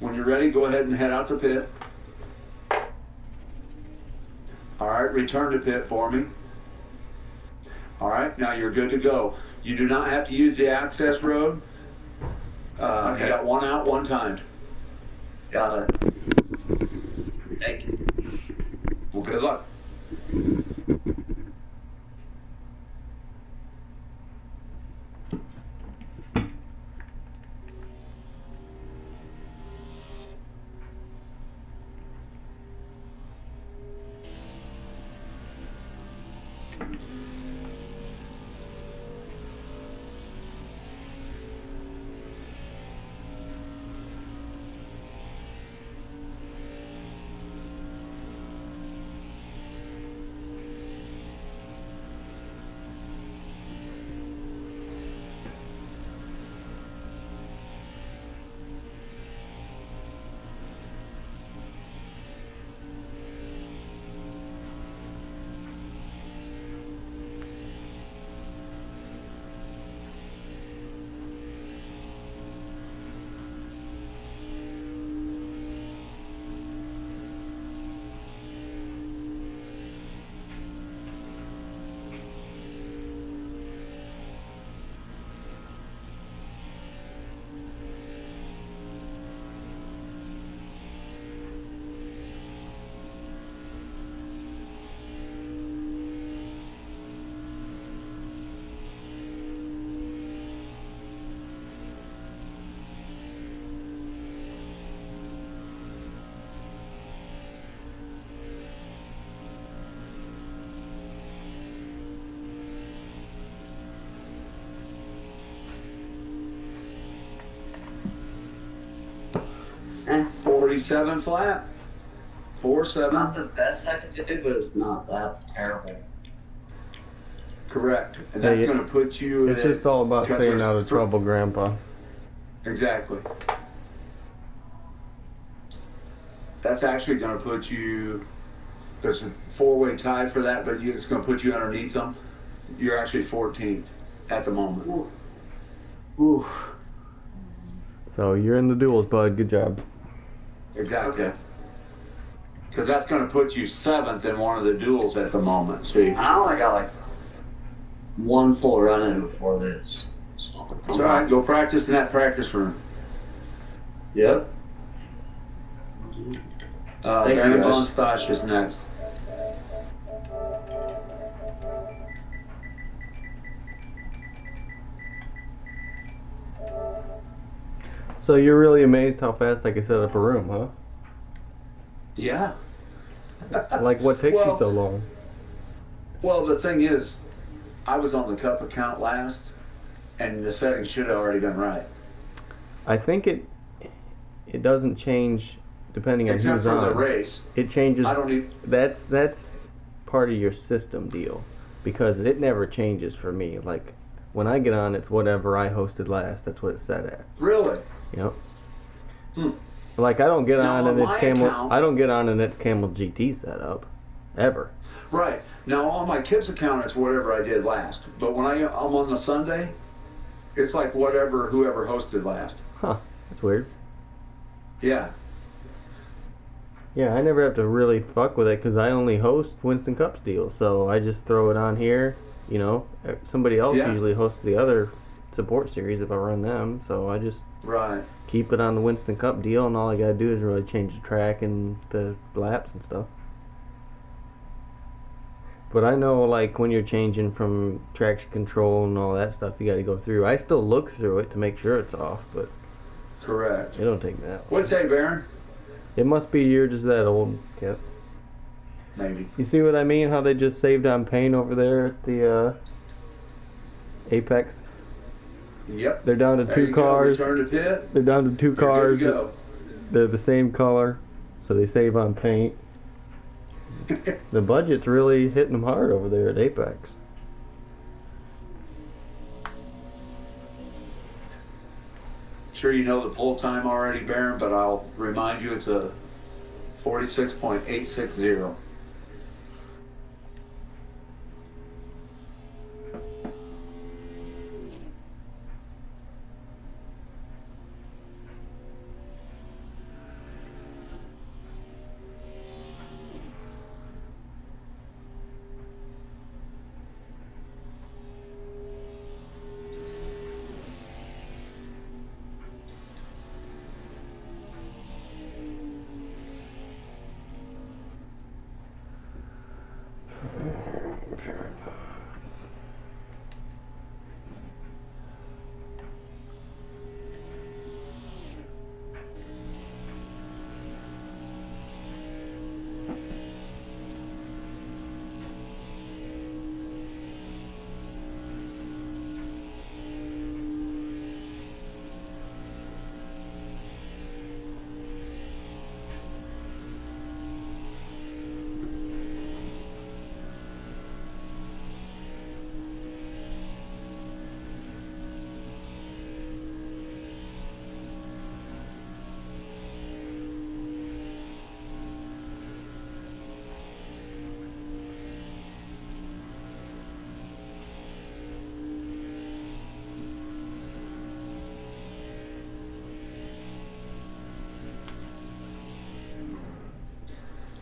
When you're ready, go ahead and head out to pit. All right, return to pit for me. All right, now you're good to go. You do not have to use the access road. Okay. You got one out, one timed. Got it. Thank you. Well, good luck. Eh, 47 flat. 4-7. not the best I could do, but it's not that terrible. Correct. And that's Hey, going to put you It's at, just all about because staying there's out of trouble, Grandpa. Exactly. That's actually going to put you, there's a four-way tie for that, but it's going to put you underneath them. You're actually 14th at the moment. Ooh. So you're in the duels, bud. Good job. Exactly. Okay. Because that's going to put you 7th in one of the duels at the moment. See? I only got like one full run in before this. So, It's all right. Go practice in that practice room. Yep. Thank you, Baron guys. von Stosh is next. So you're really amazed how fast I can set up a room, huh? Yeah. Like, what takes you Well- so long? Well, the thing is, I was on the cup account last, and the settings should have already been right. I think it doesn't change depending on Except who's for on. the race. It changes. I don't need. That's part of your system deal, because it never changes for me. Like, when I get on, it's whatever I hosted last. That's what it's set at. Really? Yep. Hmm. Like, I don't get Now, on on and it's my Camel. account- I don't get on and it's Camel GT setup, ever. Right. Now, on my kids' account, it's whatever I did last. But when I'm on the Sunday, it's like whatever whoever hosted last. Huh? That's weird. Yeah. Yeah, I never have to really fuck with it because I only host Winston Cup's deal, so I just throw it on here. You know, somebody else Yeah. usually hosts the other support series if I run them, so I just Right. keep it on the Winston Cup deal, and all I gotta do is really change the track and the laps and stuff. But I know, like, when you're changing from traction control and all that stuff, you gotta go through. I still look through it to make sure it's off, but Correct. it don't take that long. What'd you say, Baron? It must be you're just that old, Kip. Maybe. You see what I mean? How they just saved on paint over there at the Apex? Yep. They're down to There two you go. cars. Return to pit. They're down to two You're cars. good to go. They're the same color, so they save on paint. The budget's really hitting them hard over there at Apex. Sure you know the pull time already, Baron, but I'll remind you it's a 46.860.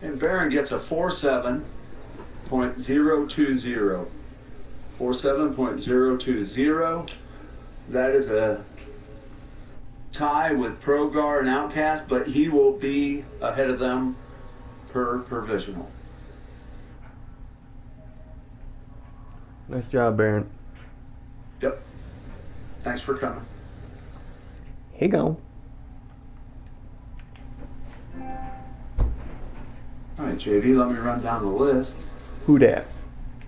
And Baron gets a 47.020. 47.020. That is a tie with Progar and Outcast, but he will be ahead of them per provisional. Nice job, Baron. Yep. Thanks for coming. Here you go. All right, JV, let me run down the list. Who dat?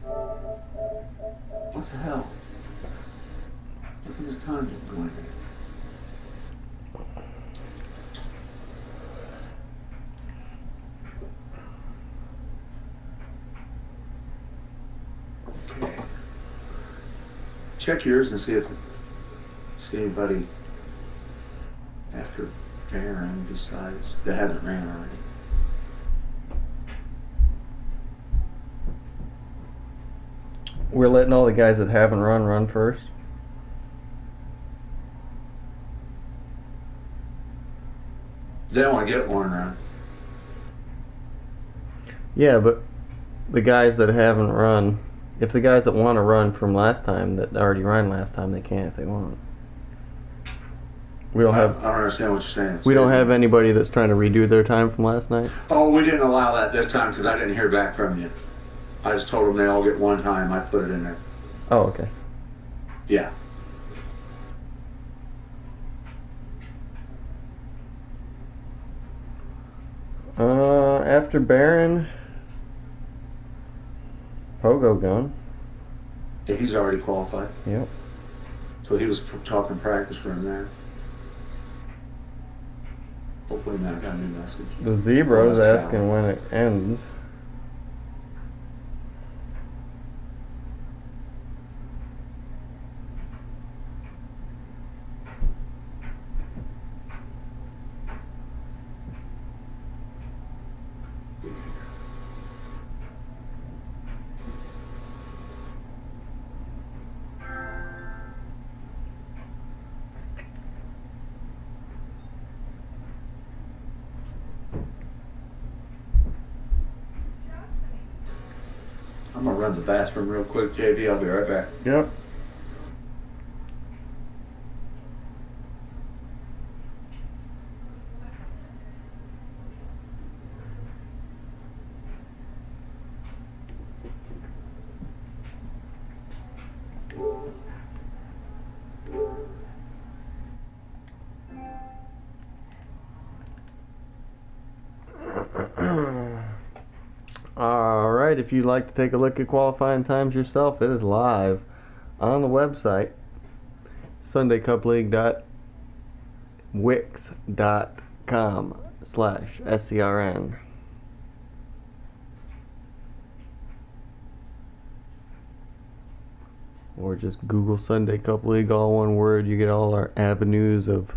What the hell? Look at this time going here. Okay. Check yours and see anybody after Baron besides that hasn't ran already. We're letting all the guys that haven't run first. They don't want to get one run. Yeah, but the guys that haven't run, if the guys that want to run from last time, that already ran last time, they can if they want. We don't I have. don't understand what you're saying. We don't have anybody that's trying to redo their time from last night. Oh, we didn't allow that this time because I didn't hear back from you. I just told them they all get one time. I put it in there. Oh, okay. Yeah. After Baron, Pogo gone. Yeah, he's already qualified. Yep. So he was talking practice for him there. Hopefully Matt got a new message. The Zebra's Oh, that's asking when it ends. I'm going to run to the bathroom real quick, JV. I'll be right back. Yep. Alright, if you'd like to take a look at qualifying times yourself, it is live on the website, sundaycuplleague.wix.com/SCRN. Or just Google Sunday Cup League, all one word. You get all our avenues of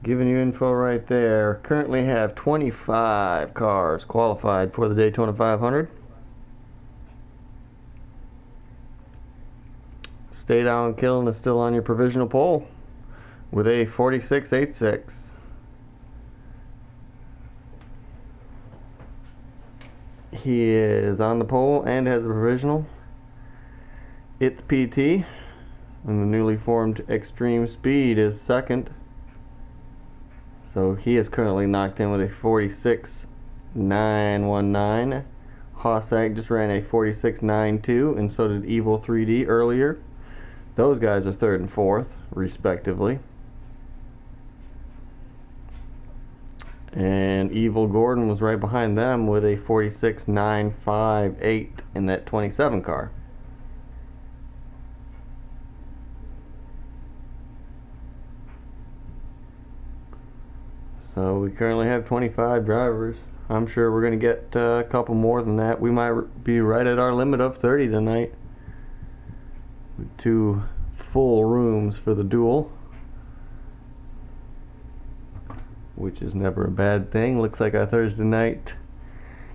giving you info right there. Currently have 25 cars qualified for the Daytona 500. Stay Down Killing is still on your provisional pole with a 46.86. He is on the pole and has a provisional. It's PT, and the newly formed Extreme Speed is second. So he is currently knocked in with a 46.919. Hossack just ran a 46.92, and so did Evil 3D earlier. Those guys are third and fourth, respectively. And Evil Gordon was right behind them with a 46.958 in that 27 car. So we currently have 25 drivers. I'm sure we're going to get a couple more than that. We might be right at our limit of 30 tonight. With 2 full rooms for the duel, which is never a bad thing. Looks like our Thursday night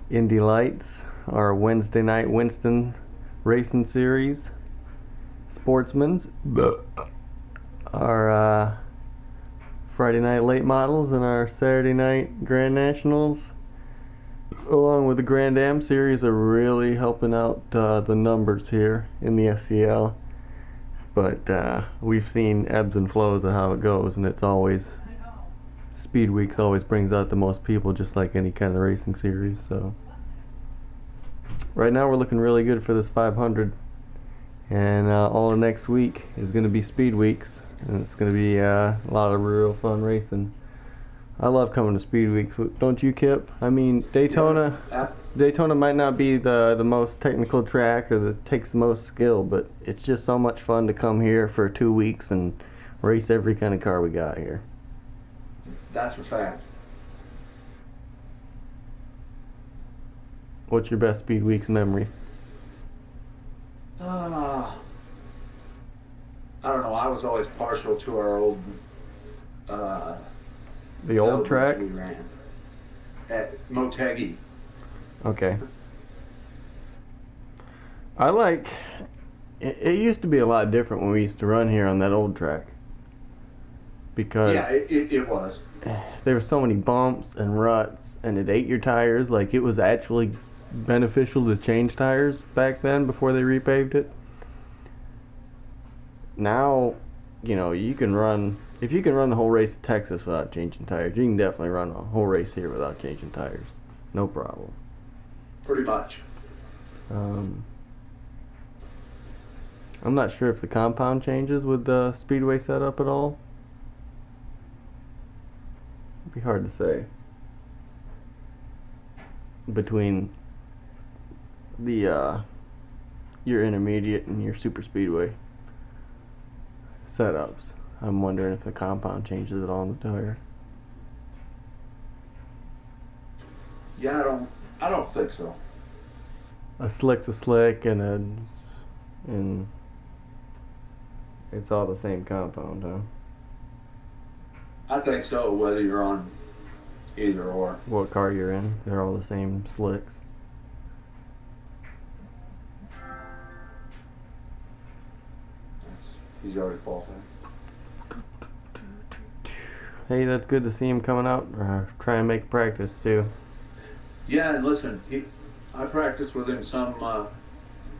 Indy Lights, our Wednesday night Winston Racing Series Sportsman's, our Friday night late models, and our Saturday night Grand Nationals, along with the Grand Am Series, are really helping out the numbers here in the SCL. But we've seen ebbs and flows of how it goes, and it's always, Speed Weeks always brings out the most people, just like any kind of racing series. So right now we're looking really good for this 500, and all of next week is going to be Speed Weeks, and it's going to be a lot of real fun racing. I love coming to Speed Weeks, don't you, Kip? I mean, Daytona, Daytona might not be the most technical track or that takes the most skill, but it's just so much fun to come here for 2 weeks and race every kind of car we got here. That's a fact. What's your best Speed Weeks memory? I don't know. I was always partial to our old The old track? we ran at Motegi. Okay. I like, it used to be a lot different when we used to run here on that old track, because Yeah, it was. there were so many bumps and ruts, and it ate your tires. Like, it was actually beneficial to change tires back then before they repaved it. Now, you know, you can run, if you can run the whole race at Texas without changing tires, you can definitely run a whole race here without changing tires. No problem. Pretty much. I'm not sure if the compound changes with the speedway setup at all. It'd be hard to say. Between the your intermediate and your super speedway setups, I'm wondering if the compound changes at all on the tire. Yeah, I don't think so. A slick's a slick, and it's all the same compound, huh? I think so, whether you're on either or. What car you're in, they're all the same slicks. He's already qualified. Hey, that's good to see him coming out. Try and make practice too. Yeah, and listen, I practiced with him some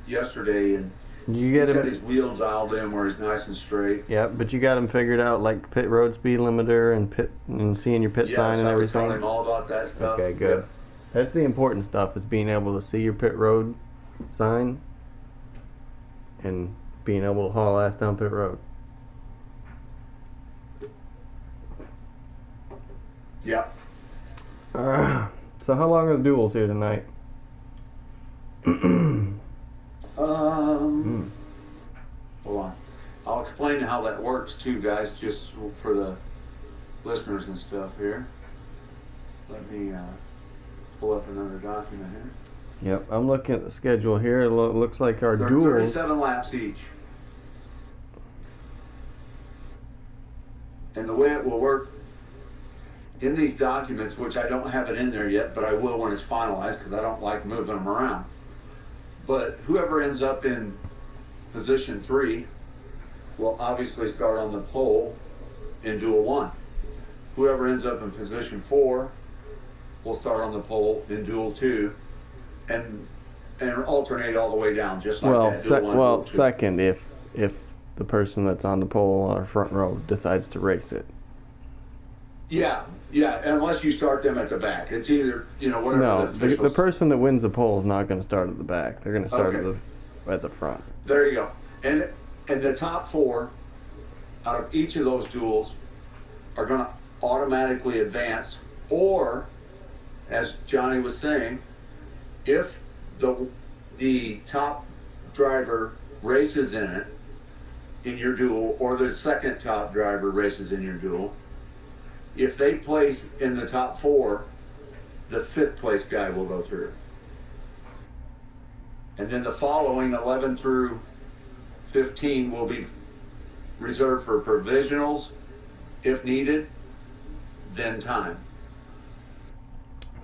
yesterday, and You get he's got him. his wheels dialed in where he's nice and straight. Yeah, but you got him figured out, like pit road speed limiter and seeing your pit sign and I was everything. telling him all about that stuff. Okay, good. That's the important stuff, is being able to see your pit road sign and being able to haul ass down pit road. Yeah. So how long are the duels here tonight? Hold on. I'll explain how that works too, guys, just for the listeners and stuff here. Let me pull up another document here. Yep, I'm looking at the schedule here. It looks like our They're duels. 37 laps each. And the way it will work in these documents, which I don't have it in there yet, but I will when it's finalized because I don't like moving them around. But whoever ends up in position 3 will obviously start on the pole in duel 1. Whoever ends up in position 4 will start on the pole in duel 2 and alternate all the way down, just like that. Duel 1, duel 2. Second, if the person that's on the pole or front row decides to race it. Yeah, unless you start them at the back. It's either, whatever. No, the person that wins the pole is not going to start at the back. They're going to start at the front. There you go. And the top 4 out of each of those duels are going to automatically advance, or, as Johnny was saying, if the top driver races in your duel, or the second top driver races in your duel, if they place in the top 4, the 5th place guy will go through. And then the following 11 through 15 will be reserved for provisionals if needed, then time.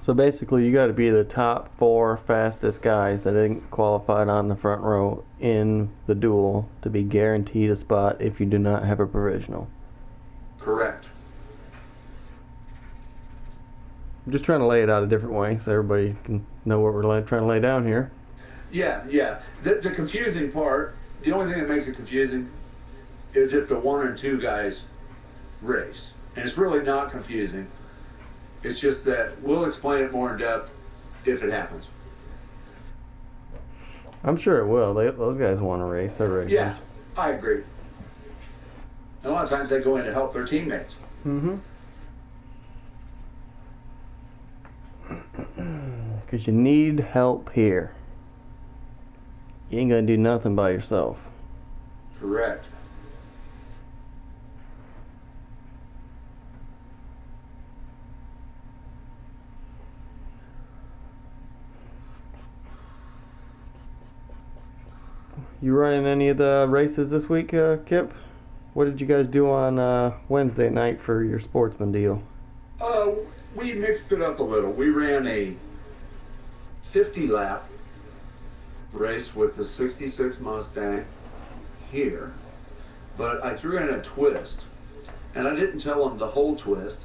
So basically, you got to be the top 4 fastest guys that ain't qualified on the front row in the duel to be guaranteed a spot if you do not have a provisional. Correct. I'm just trying to lay it out a different way so everybody can know what we're trying to lay down here. Yeah. The confusing part, the only thing that makes it confusing is if the 1 and 2 guys race. And it's really not confusing. It's just that we'll explain it more in depth if it happens. I'm sure it will. Those guys want to race. They're racers. Yeah, I agree. And a lot of times they go in to help their teammates. Mm-hmm. Because you need help here. You ain't going to do nothing by yourself. Correct. You running any of the races this week, Kip? What did you guys do on Wednesday night for your sportsman deal? We mixed it up a little. We ran a 50-lap race with the 66 Mustang here, but I threw in a twist, and I didn't tell them the whole twist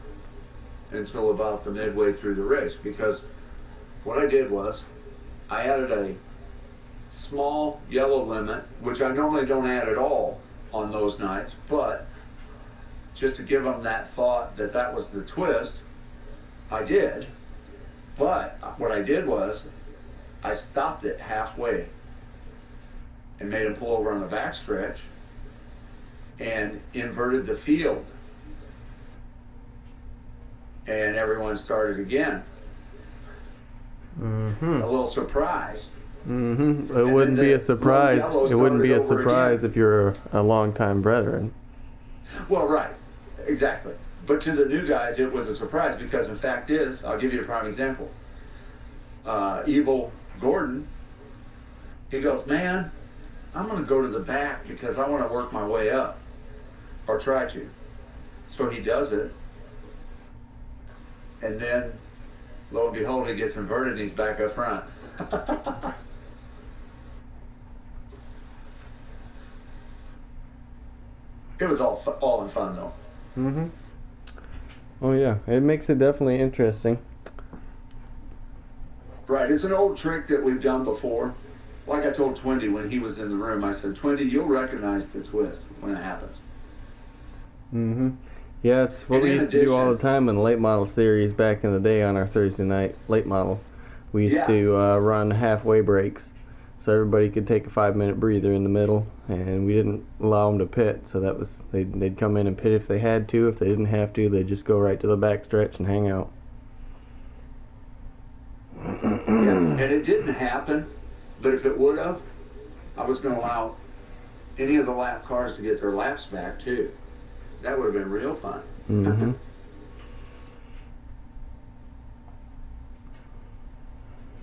until about the midway through the race, because what I did was I added a small yellow limit, which I normally don't add at all on those nights, but just to give them that thought that that was the twist, I did. But what I did was I stopped it halfway and made them pull over on the backstretch and inverted the field, and everyone started again. Mm-hmm. A little surprise. Mm-hmm. It wouldn't be a surprise. It wouldn't be a surprise if you're a long-time veteran. Well, right. Exactly. But to the new guys, it was a surprise because, in fact, I'll give you a prime example. Evil Gordon, he goes, man, I'm going to go to the back because I want to work my way up, or try to. So he does it, and then, lo and behold, he gets inverted and he's back up front. It was all in fun, though. Mm-hmm. Oh, yeah. It makes it definitely interesting. Right. It's an old trick that we've done before. Like I told Twindy when he was in the room, I said, Twindy, you'll recognize the twist when it happens. Mm-hmm. Yeah, it's what we used to do all the time in the late model series back in the day on our Thursday night late model. We used to run halfway breaks so everybody could take a 5-minute breather in the middle, and we didn't allow them to pit, so that was they'd come in and pit if they had to. If they didn't have to, they'd just go right to the back stretch and hang out. Yeah, and it didn't happen But if it would have, I was going to allow any of the lap cars to get their laps back too. That would have been real fun. Mm-hmm.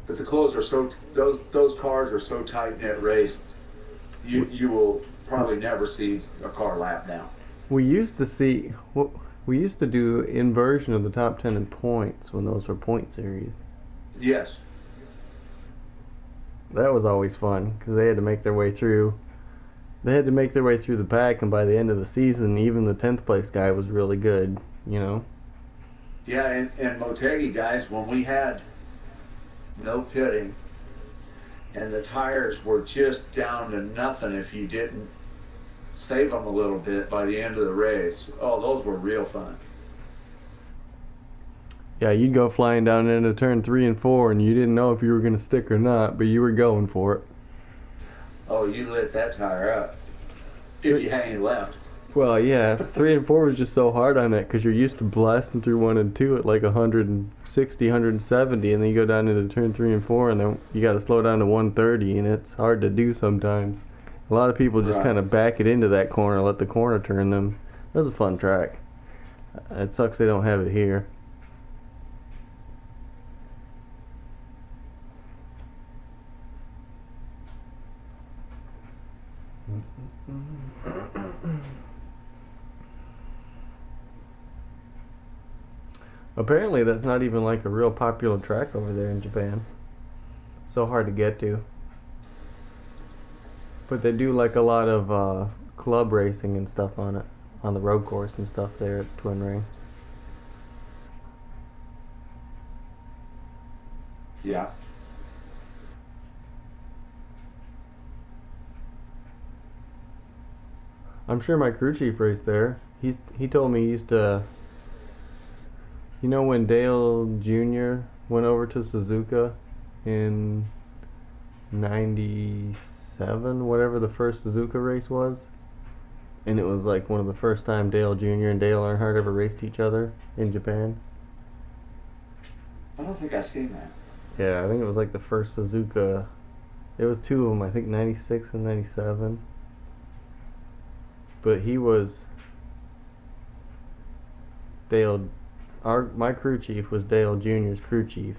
But the clothes are so, those cars are so tight knit raced, you will probably never see a car lap down. We used to see, we used to do inversion of the top 10 in points when those were point series. Yes. That was always fun because they had to make their way through. They had to make their way through the pack, and by the end of the season, even the 10th place guy was really good. You know. Yeah, and Motegi guys, when we had no pitting, and the tires were just down to nothing if you didn't save them a little bit by the end of the race. Oh, those were real fun. Yeah, you'd go flying down into turn 3 and 4, and you didn't know if you were going to stick or not, but you were going for it. Oh, you lit that tire up. If you had any left. Well, yeah, 3 and 4 was just so hard on it because you're used to blasting through 1 and 2 at like 160, 170, and then you go down into turn 3 and 4, and then you got to slow down to 130, and it's hard to do sometimes. A lot of people just kind of back it into that corner, let the corner turn them. That was a fun track. It sucks they don't have it here. Apparently that's not even like a real popular track over there in Japan. So hard to get to. But they do like a lot of club racing and stuff on it, on the road course and stuff there at Twin Ring. Yeah. I'm sure my crew chief raced there. He told me he used to. You know when Dale Jr. went over to Suzuka in '97, whatever the first Suzuka race was, and it was like one of the first time Dale Jr. and Dale Earnhardt ever raced each other in Japan. I don't think I've seen that. Yeah, I think it was like the first Suzuka. It was two of them, I think '96 and '97. But he was Dale. My crew chief was Dale Jr.'s crew chief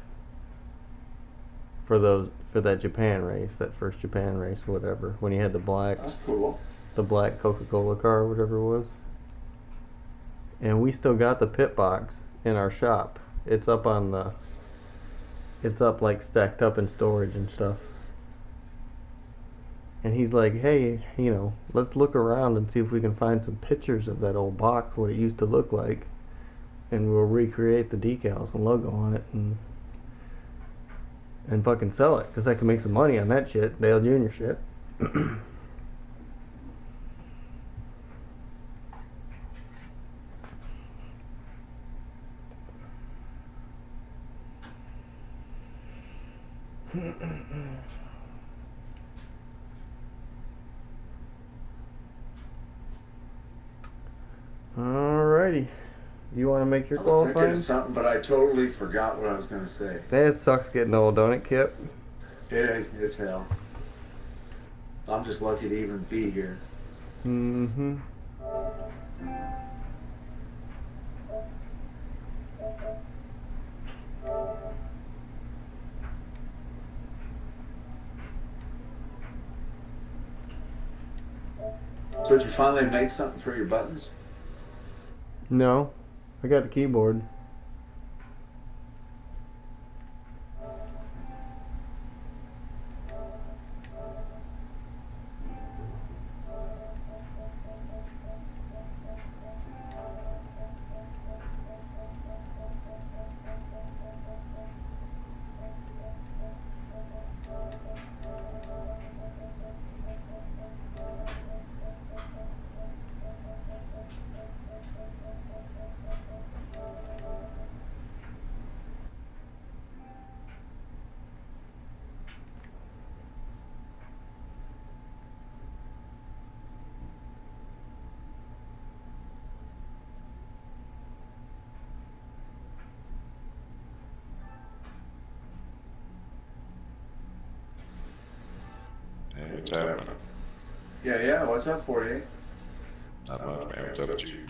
for that Japan race, that first Japan race, whatever. When he had the black, That's cool. the black Coca-Cola car, or whatever it was. And we still got the pit box in our shop. It's up like stacked up in storage and stuff. And he's like, hey, let's look around and see if we can find some pictures of that old box, what it used to look like. And we'll recreate the decals and logo on it and fucking sell it, because I can make some money on that shit, Dale Jr. shit. Alrighty. You want to make your I was thinking qualifying? of something, but I totally forgot what I was going to say. That sucks getting old, don't it, Kip? It's hell. I'm just lucky to even be here. Mm-hmm. So did you finally make something for your buttons? No, I got the keyboard. What's happening? Yeah, what's up, 48? Not much, man. What's up with you?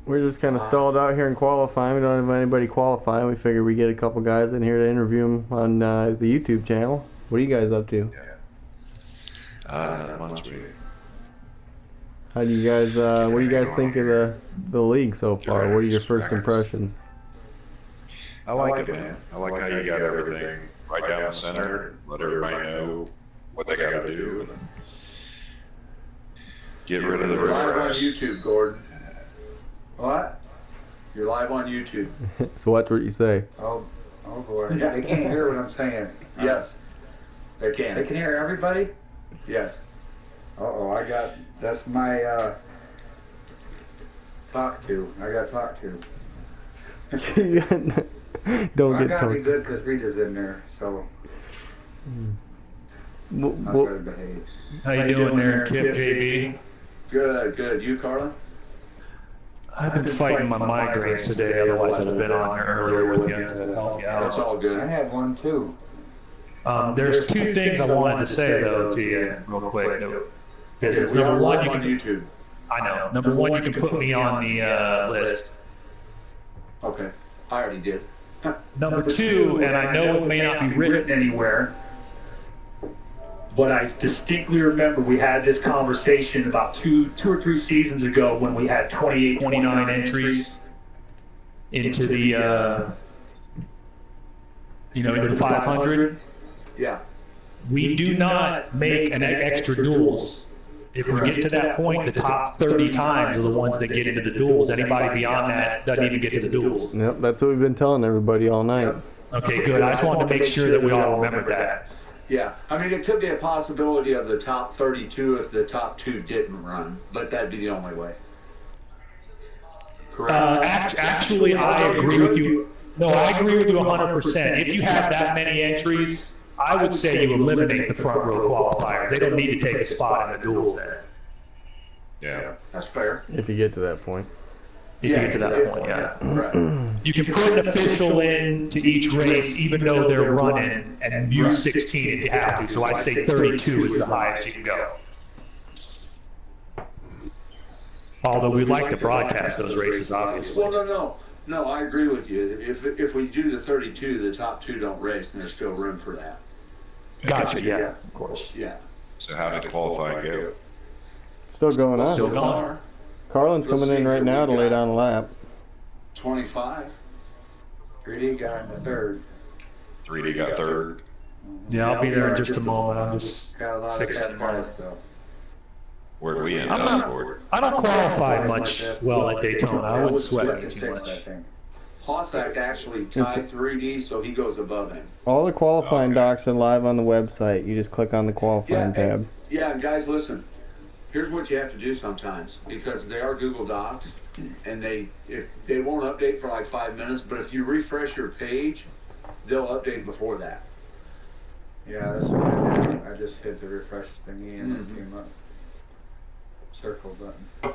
We're just kind of stalled out here in qualifying. We don't have anybody qualifying. We figured we'd get a couple guys in here to interview them on the YouTube channel. What are you guys up to? Not much, man. How do you guys, what do you guys think of the league so far? What are your first impressions? I like it, man. I like how you got everything right down the center. Let everybody know what they got to do. And get rid of the You're live on refresh. YouTube, Gordon. What? You're live on YouTube. So watch what you say. Oh boy. They can't hear what I'm saying. Yes. They can. They can hear everybody? Yes. That's my, talk to. I got talk to. Don't I get gotta be told. good because Rita's in there, so I'm Well, gonna behave. How you doing there, Kip JB? Good. You, Carla? I've been fighting my migraines today, otherwise I'd have been on here earlier with you to help you That's out. all good. I had one too. There's two things I wanted to say, though, to you real quick. Business. We are Number one, live you on can, YouTube. I know. Number one, you can put me on the list. Okay. I already did. Number two, and I know it may not be written anywhere, but I distinctly remember we had this conversation about two or three seasons ago when we had 28, 29 entries into the, into the 500. Yeah. We do not make an extra duels. If we get to that point, the top 30 times are the ones that get into the duels. Anybody beyond that doesn't even get to the duels. Yep, that's what we've been telling everybody all night. Okay, good. I just wanted to make sure that we all remembered that. Yeah, I mean, it could be a possibility of the top 32 if the top two didn't run, but that'd be the only way. Correct? Actually, I agree with you. No, I agree with you 100%. If you have that many entries, I would say you eliminate the front row qualifiers. They don't need to take a spot in the duels there. Yeah. That's fair. If you get to that point. If you get to that point, yeah. Right. You can put an official in to each race, even though they're running, and use 16 if you have to. So I'd say 32 is the highest you can go. Although we'd like to broadcast those races, obviously. Well, no, I agree with you. If we do the 32, the top two don't race, and there's still room for that. Gotcha, yeah, of course. Yeah. So how did the qualifying go? Still going on. Still going. Carlin's coming in right now to lay down a lap. 25. 3D got in the third. 3D got third. Yeah, I'll be there in just a moment. I'm just Got a lot of fixing test my... cars though. Where'd we end I'm up not- for? I don't qualify much well at Daytona. I wouldn't sweat it too much. Hossack actually tied 3D, so he goes above him. All the qualifying docs are live on the website. You just click on the qualifying tab. Yeah, and guys, listen. Here's what you have to do sometimes, because they are Google Docs, and they won't update for like 5 minutes, but if you refresh your page, they'll update before that. Yeah, that's what I did. I just hit the refresh thingy and it came up. Circle button.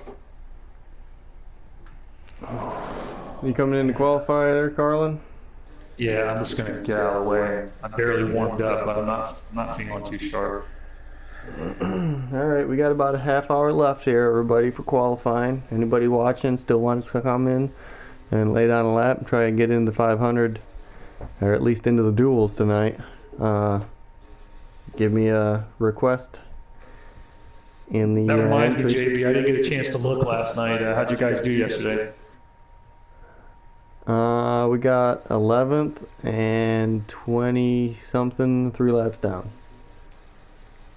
You coming in to qualify there, Carlin? Yeah, I'm just gonna get out of the way. I'm barely warmed up, but I'm not feeling too sharp. Alright, we got about a half hour left here, everybody, for qualifying. Anybody watching still wants to come in and lay down a lap and try and get into 500, or at least into the duels tonight. Give me a request in the That reminds me, entry. JB, I didn't get a chance to look last night. How'd you guys do yesterday? We got 11th and 20 something, 3 laps down.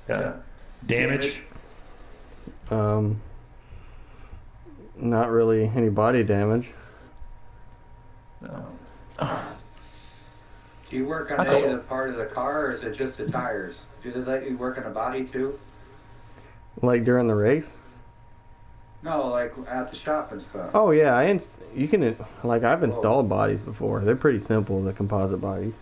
Yeah. Damage? Not really any body damage. No. Do you work on That's any all. of the part of the car, or is it just the tires? Do they let you work on the body too? Like during the race? No, like at the shop and stuff. Oh yeah, you can, like, I've installed bodies before. They're pretty simple, the composite bodies.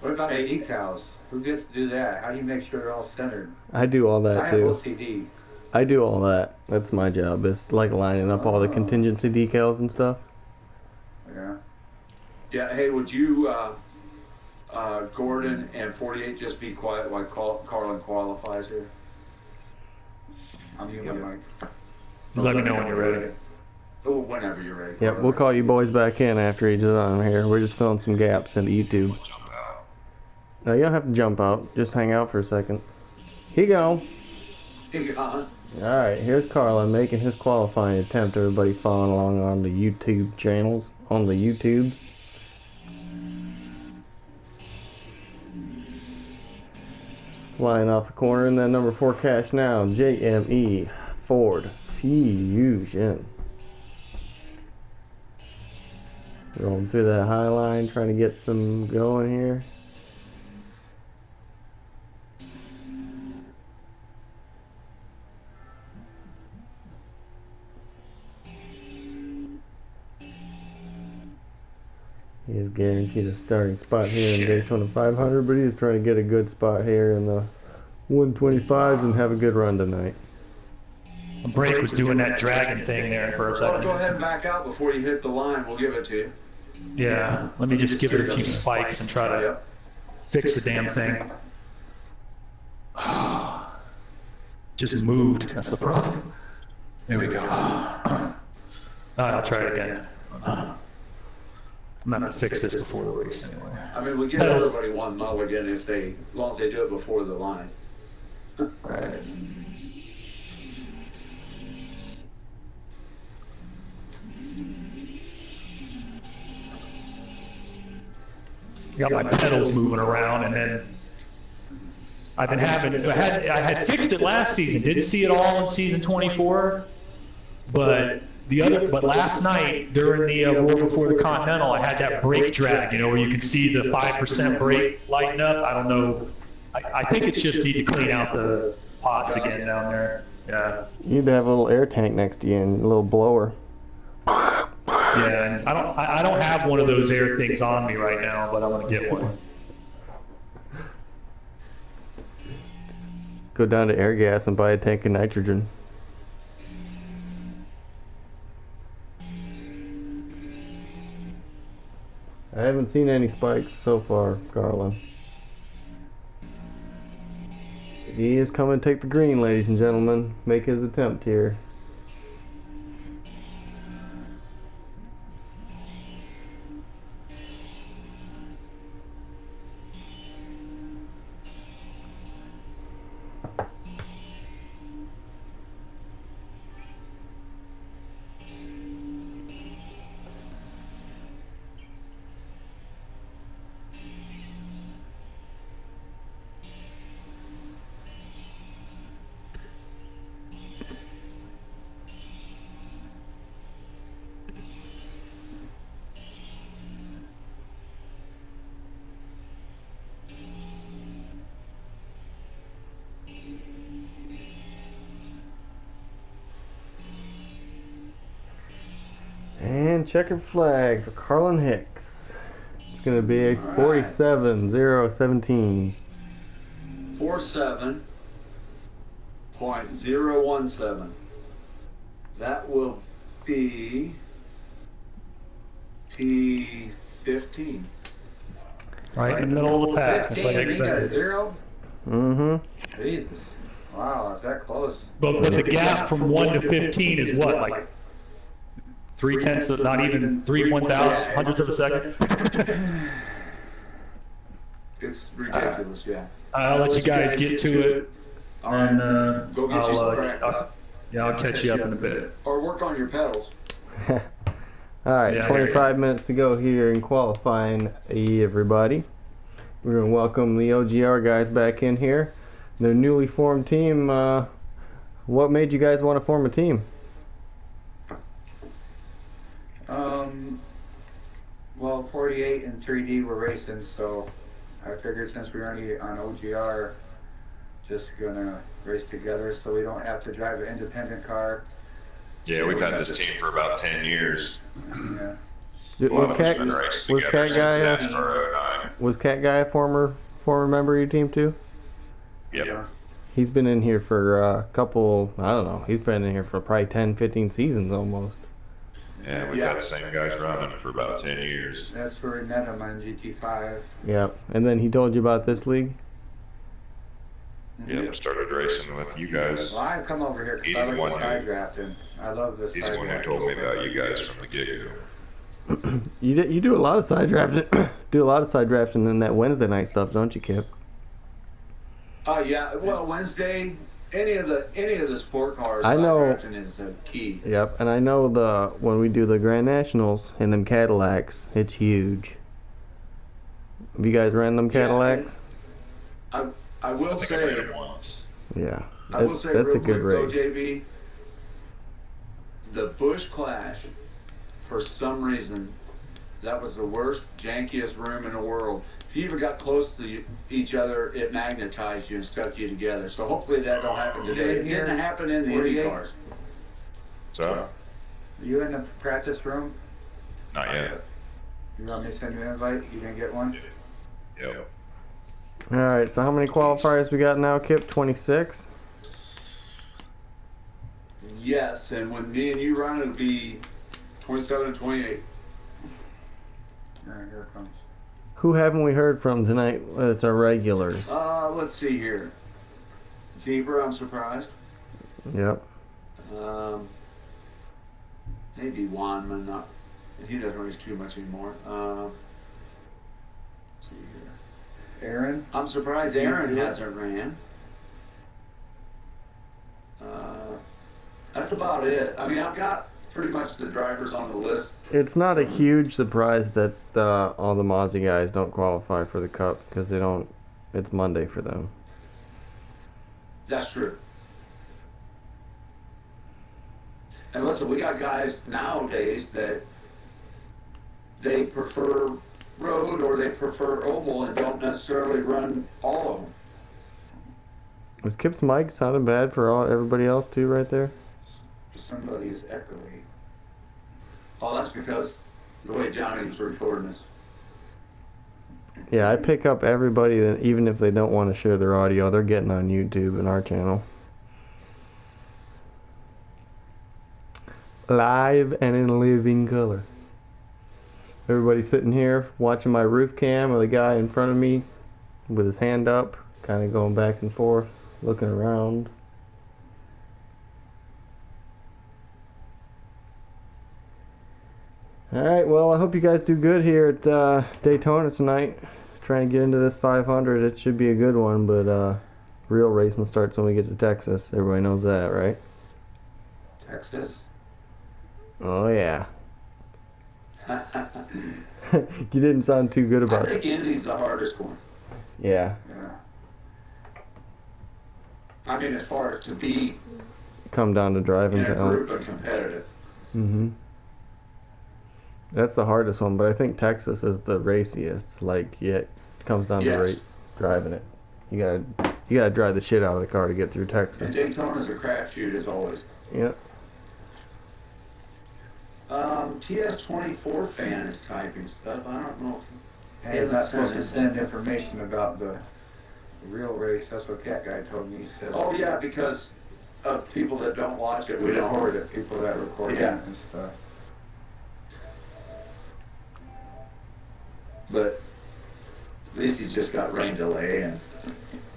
What about the decals? Who gets to do that? How do you make sure they're all centered? I do all I that have too. OCD. I do all that. That's my job. It's like lining up all the contingency decals and stuff. Yeah. Yeah, hey, would you Gordon and 48, just be quiet while Carlin qualifies here. I'm using my mic. Let me know when you're ready. Oh, whenever you're ready. Yep, we'll call you boys back in after he's done here. We're just filling some gaps into YouTube. Jump out. No, you don't have to jump out. Just hang out for a second. Here you go. Alright, here's Carlin making his qualifying attempt. Everybody following along on the YouTube channels. On the YouTube. Flying off the corner, and then number 4 cash now, JME Ford Fusion. Rolling through that high line, trying to get some going here. He is guaranteed a starting spot here in Daytona 500, but he's trying to get a good spot here in the 125s and have a good run tonight. Brake was doing that dragon thing there for a Well, second. go ahead and back out before you hit the line. We'll give it to you. Yeah, let me just give it a few spikes and try to fix the damn thing. Just moved, that's the problem. There we go. I'll try it again. I'm gonna have to fix this before the race anyway. I mean, we give everybody one mulligan if they, as long as they do it before the line. Right. Got my pedals moving around, and then I've been I had fixed it last season. Didn't see it all in season 24, but last night during the War Before the Continental, I had that brake drag, you know, where you can see the 5% brake lighten up. I don't know. I think it's just need to clean out the pots again down there. Yeah. You need to have a little air tank next to you and a little blower. Yeah, and I don't have one of those air things on me right now, but I'm gonna get one. Go down to Air Gas and buy a tank of nitrogen. I haven't seen any spikes so far, Carlin. He is coming to take the green, ladies and gentlemen. Make his attempt here. And checkered flag for Carlin Hicks. It's going to be a 47-0-17. 47.017. That will be P15. Right in the middle of the pack. That's like I expected. Mm-hmm. Jesus. Wow, is that close? But the gap from 1 to 15 is what, like 3/10 of, not even 3/1000 hundredths of a second? It's ridiculous, yeah. I'll let you guys get to it, and Go get I'll catch you up in a bit. Or work on your pedals. Alright, Yeah, 25 minutes to go here in qualifying, everybody. We're going to welcome the OGR guys back in here. Their newly formed team. What made you guys want to form a team? Well, 48 and 3D were racing, so I figured since we were already on OGR, just gonna race together so we don't have to drive an independent car. Yeah, we've had this team for about 10 years. Yeah. Was Cat Guy a former member of your team too? Yep. He's been in here for a couple, I don't know, he's been in here for probably 10, 15 seasons almost. And we've had the same guys running for about 10 years. That's where we met him on GT5. Yep. And then he told you about this league? Yep, started racing with you guys. Well, I've come over here because I like side drafting. I love this. He's the one who told me about you guys from the get-go. You do a lot of side drafting. Do a lot of side drafting in that Wednesday night stuff, don't you, Kip? Yeah. Well, Wednesday, any of the sport cars. I know. Drafting is a key. Yep, and I know when we do the Grand Nationals in them Cadillacs, it's huge. Have you guys ran them Cadillacs? I will I say. ran it once. Yeah. I will say that's real a good quick, though, race. JB, the Busch Clash, for some reason, that was the worst, jankiest room in the world. If you even got close to each other, it magnetized you and stuck you together. So hopefully that don't happen today. It didn't happen in the Indy cars. So, Are you in the practice room? not yet. You want me to send you an invite? You didn't get one? Yep. Alright, so how many qualifiers we got now, Kip? 26? Yes, and when me and you run, it'll be 27 and 28. Alright, here it comes. Who haven't we heard from tonight? It's our regulars. Let's see here. Zebra, I'm surprised. Yep. Maybe Wanman, he doesn't race too much anymore. Let's see here. Aaron? I'm surprised Aaron hasn't ran. That's about it. I mean, I've got pretty much the drivers on the list. It's not a huge surprise that all the Mozzie guys don't qualify for the Cup because they don't. It's Monday for them. That's true. And listen, we got guys nowadays that they prefer road or they prefer oval and don't necessarily run all of them. Was Kip's mic sounding bad for everybody else too right there? Somebody is echoing. Oh, that's because the way Johnny was recording this. Yeah, I pick up everybody that even if they don't want to share their audio, they're getting on YouTube and our channel. Live and in living color. Everybody sitting here watching my roof cam with a guy in front of me with his hand up, kind of going back and forth, looking around. Alright, well, I hope you guys do good here at Daytona tonight. Trying to get into this 500. It should be a good one, but real racing starts when we get to Texas. Everybody knows that, right? Texas? Oh, yeah. You didn't sound too good about it. I think Indy's the hardest one. Yeah. Yeah. I mean, as far as to be Come down to driving in a group talent. and competitive. Mm-hmm. That's the hardest one, but I think Texas is the raciest. Like, yeah, it comes down to driving it. You gotta drive the shit out of the car to get through Texas. And Daytona's a crapshoot as always. Yep. TS24 fan is typing stuff. I don't know. Hey, I'm not supposed to send information about the real race. That's what Cat Guy told me. He said. Oh yeah, because of people that don't watch it, we don't record record it. People that record it and stuff. But at least he's just got rain delay and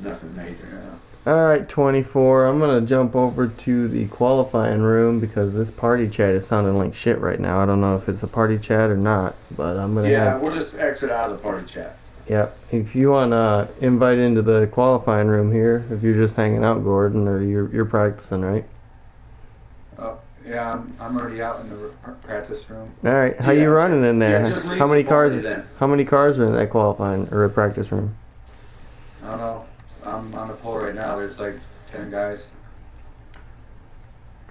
nothing major. Yeah. Alright, 24. I'm gonna jump over to the qualifying room because this party chat is sounding like shit right now. I don't know if it's a party chat or not, but I'm gonna we'll just exit out of the party chat. Yep. If you wanna invite into the qualifying room here, if you're just hanging out, Gordon, or you're practicing, right? Yeah, I'm already out in the practice room. Alright, how you running in there? Yeah, just leave how many the party cars? then. How many cars are in that qualifying or practice room? I don't know. I'm on the pole right now. There's like 10 guys.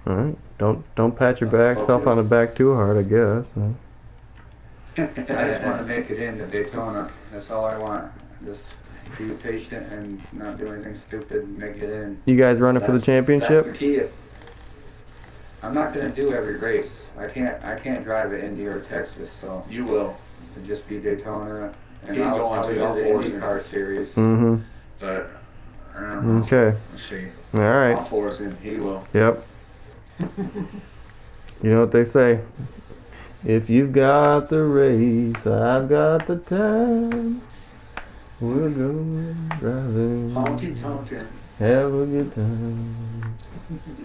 Alright. Don't pat your self on the back too hard, I guess. I just want to make it into Daytona. That's all I want. Just be patient and not do anything stupid and make it in. You guys running for the championship? That's the key. I'm not going to do every race. I can't drive at Indy or Texas, so You will. it'll just be Daytona. And He's I'll going probably to do all the fours Indy in. car series. Mm-hmm. But I don't know. Okay. Let's see. Alright. all fours in. He will. Yep. You know what they say. If you've got the race, I've got the time. We'll go driving. Honky tonkin'. Have a good time.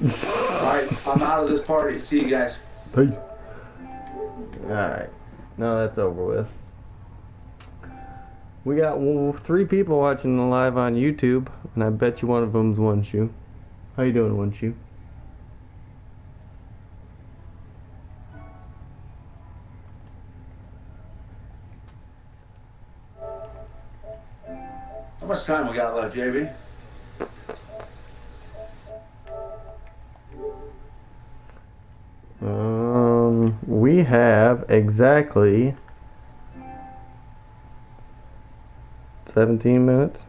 Alright, I'm out of this party. See you guys. Peace. Alright. Now that's over with. We got 3 people watching the live on YouTube, and I bet you one of them's One Shoe. How you doing, One Shoe? How much time we got left, JB? We have exactly 17 minutes.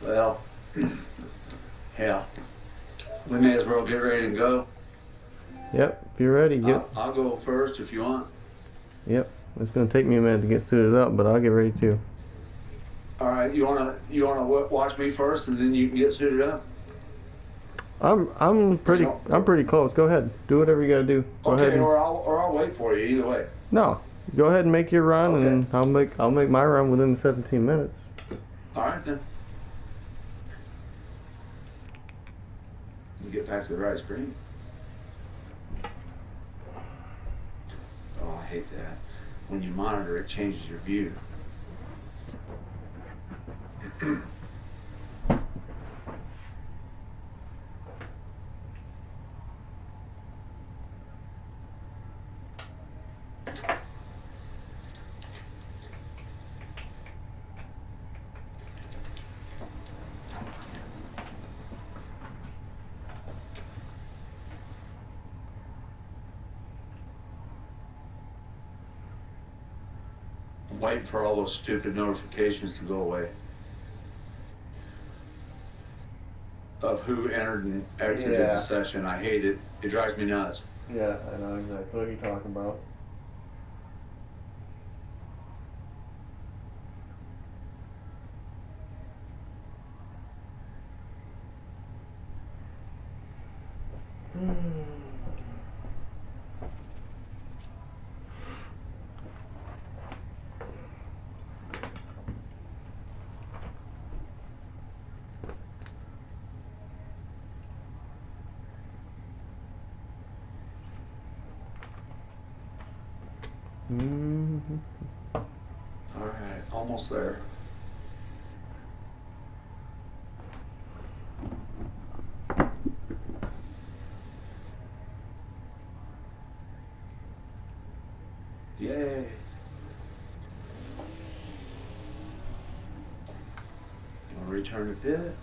Well, yeah. We may as well get ready and go. Yep, if you're ready, I'll go first if you want. Yep, it's going to take me a minute to get suited up, but I'll get ready too. All right, you wanna watch me first, and then you can get suited up. I'm pretty close. Go ahead, do whatever you got to do. Go Okay, ahead or I'll wait for you either way. No, go ahead and make your run, Okay. and I'll make my run within the 17 minutes. All right then. You get back to the right screen. Oh, I hate that. When you monitor, it changes your view. I'm waiting for all those stupid notifications to go away. Of who entered and exited the session. I hate it. It drives me nuts. Yeah, I know exactly what you're talking about. All right, almost there. Yay. I'll return to pit.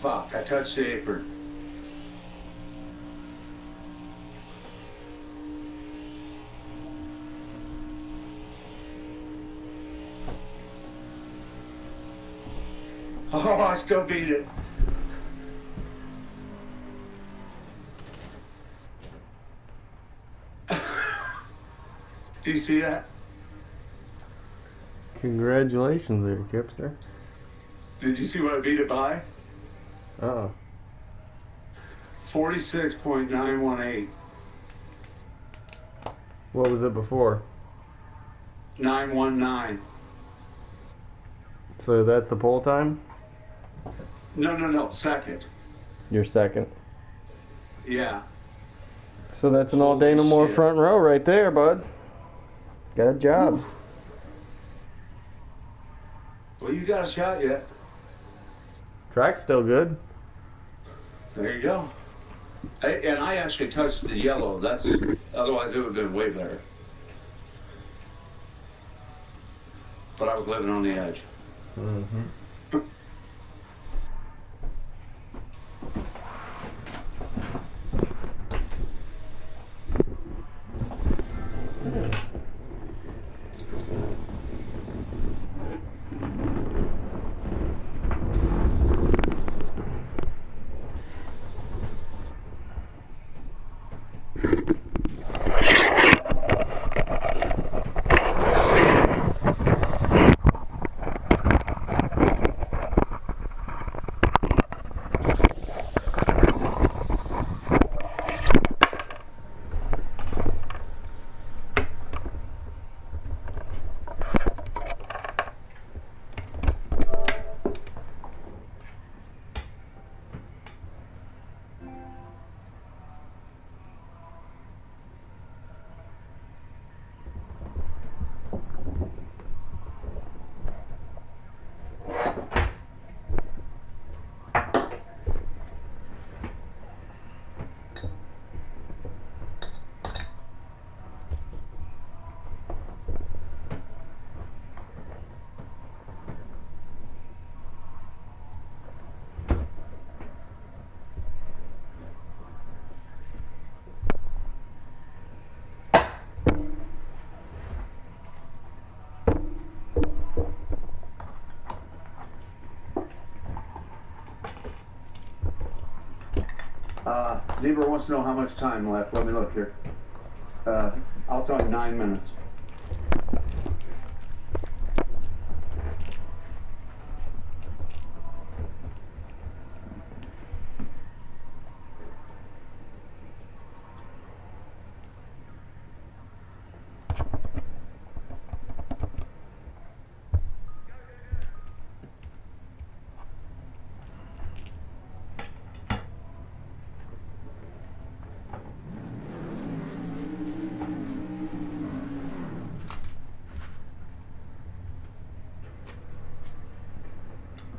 Fuck, I touched the apron. Oh, I still beat it. Do you see that? Congratulations there, Kipster. Did you see what I beat it by? Uh-oh. 46.918. What was it before? 919. So that's the pole time? No, second. You're second. Yeah. So that's an all day no more front row right there, bud. Got a job. Ooh. Well, you got a shot yet. Track's still good. There you go. And I actually touched the yellow. That's otherwise it would have been way better. But I was living on the edge. Mm-hmm. Zebra wants to know how much time left. Let me look here. I'll tell you 9 minutes.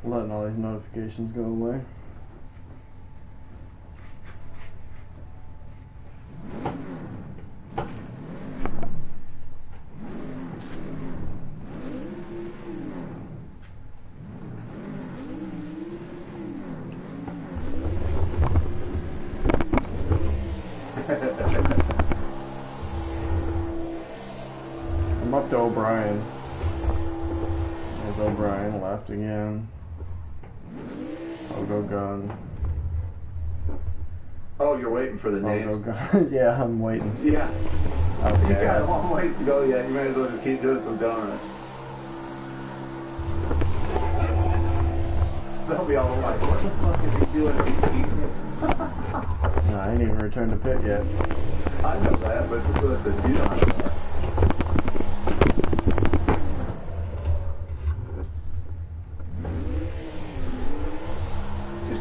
Letting all these notifications go away. I'm up to O'Brien. There's O'Brien left again. Go gun. Oh, you're waiting for the name. Go gun. Yeah, I'm waiting. Yeah. Okay, You got a long ways to go yet. You might as well just keep doing some donuts. They'll be all like, what the fuck is he doing? No, I ain't even returned to pit yet. I know that, but listen, you don't have to.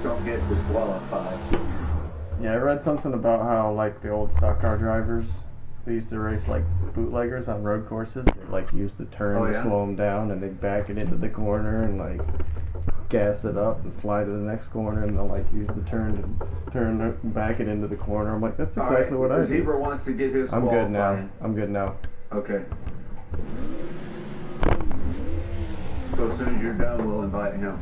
Don't get disqualified. Yeah, I read something about how like the old stock car drivers, they used to race like bootleggers on road courses. They like used to turn to slow them down, and they'd back it into the corner and like gas it up and fly to the next corner, and they'll like use the turn back it into the corner. I'm like, that's exactly what I do. Zebra wants to get his. I'm good now. I'm good now. Okay. So as soon as you're done, we'll invite him.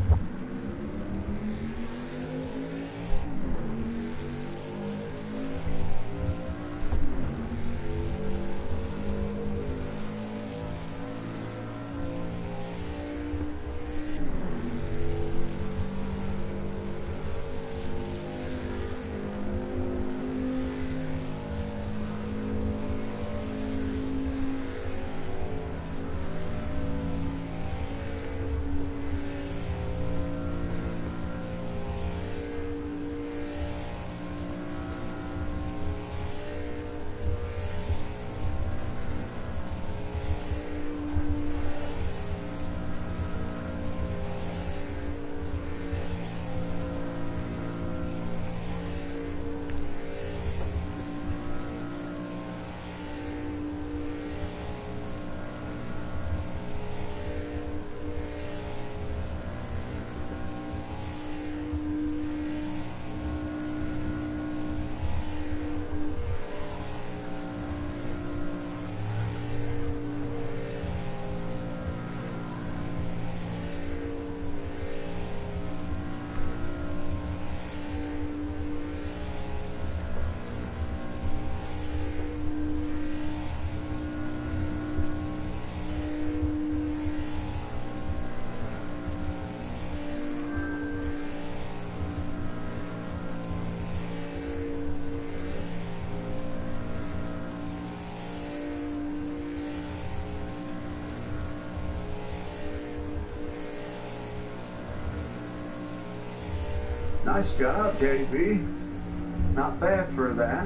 Nice job, JB. Not bad for that.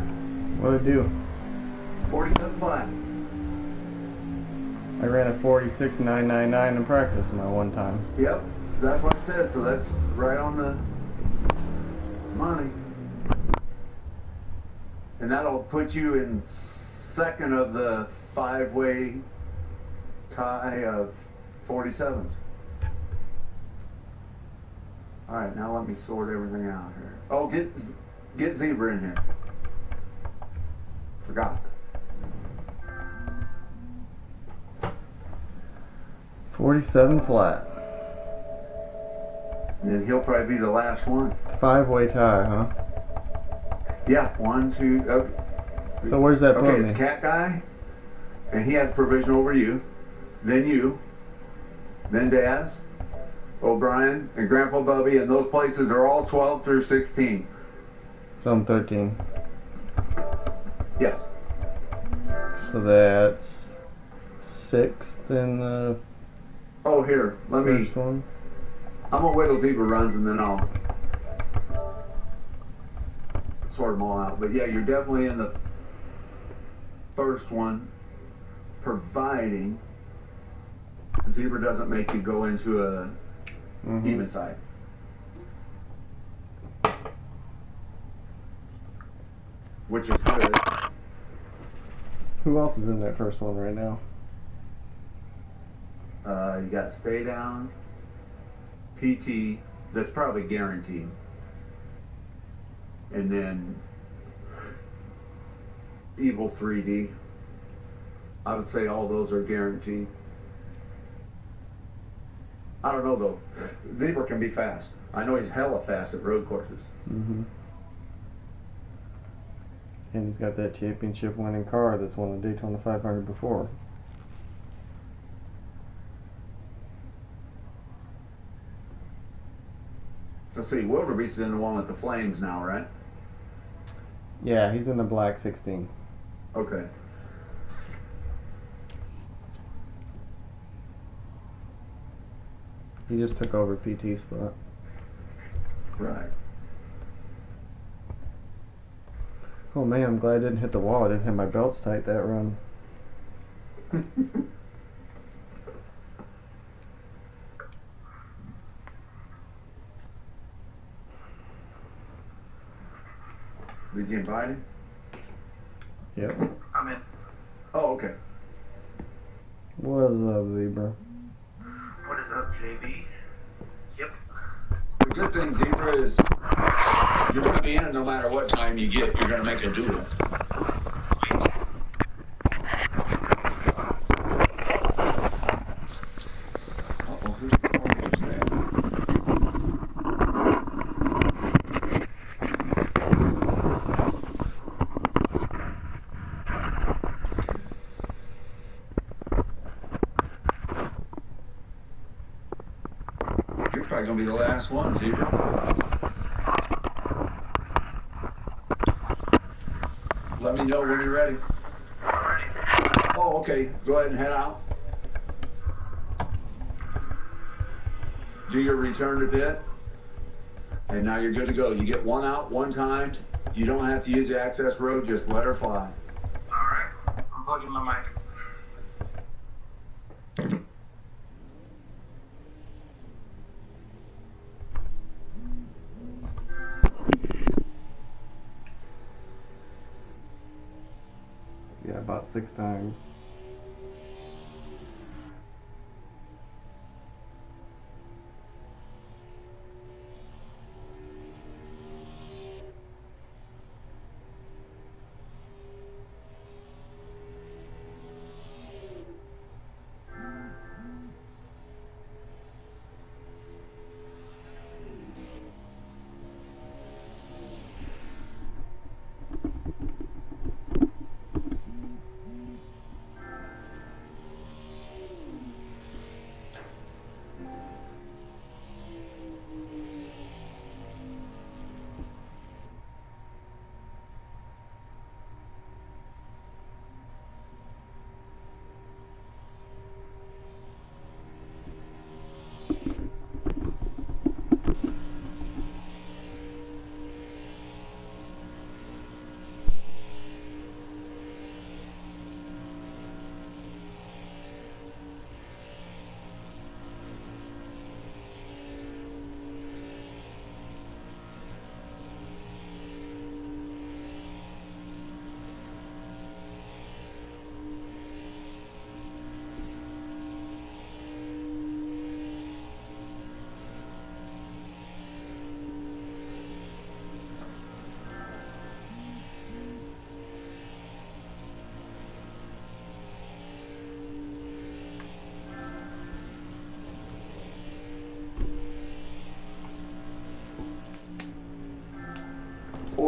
What'd it do? 47 flat. I ran a 46.999 in practice my one time. Yep, that's what it said, so that's right on the money. And that'll put you in second of the 5-way tie of 47s. Alright, now let me sort everything out here. Oh, get Zebra in here. Forgot. 47 flat. And he'll probably be the last one. 5-way tie, huh? Yeah, 1, 2. Okay. So where's that put Okay, me? it's Cat Guy, and he has provision over you, then Daz, O'Brien, and Grandpa Bubby, and those places are all 12 through 16. So I'm 13. Yes. So that's 6th in the Oh, here, let me. first one. I'm gonna wait till Zebra runs, and then I'll sort them all out. But yeah, you're definitely in the first one, providing Zebra doesn't make you go into a even side. Which is good. Who else is in that first one right now? You got Stay Down, PT, that's probably guaranteed. And then Evil 3D. I would say all those are guaranteed. I don't know though. Zebra can be fast. I know he's hella fast at road courses. And he's got that championship winning car that's won the Daytona 500 before. Let's see, Wilderbeest is in the one with the flames now, right? Yeah, he's in the black 16. Okay. He just took over PT's spot. Right. Oh man, I'm glad I didn't hit the wall. I didn't have my belts tight that run. Did you invite him? Yep. I'm in. Oh, okay. What is up, Zebra? What is up, JB? Yep. The good thing, Zebra, is you're going to be in it no matter what time you get. You're going to make a duel. Uh-oh, who's the corners there? You're probably going to be the last one, Zebra. Let me know when you're ready. Oh, okay. Go ahead and head out. Do your return to bid. And now you're good to go. You get one out, one timed. You don't have to use the access road. Just let her fly. Alright. I'm plugging my mic. Yeah, about 6 times.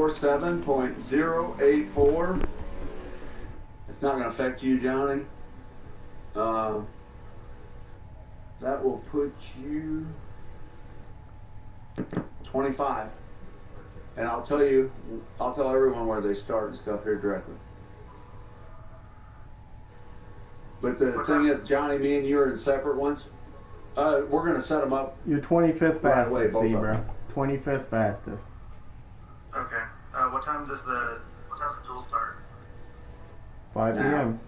47.084. It's not going to affect you, Johnny. That will put you 25. And I'll tell everyone where they start and stuff here directly. But the thing is, Johnny, me and you are in separate ones. We're going to set them up. You're 25th Right away, fastest, both of Zebra. them. 25th fastest. Okay. What time does the duel start? 5 p.m.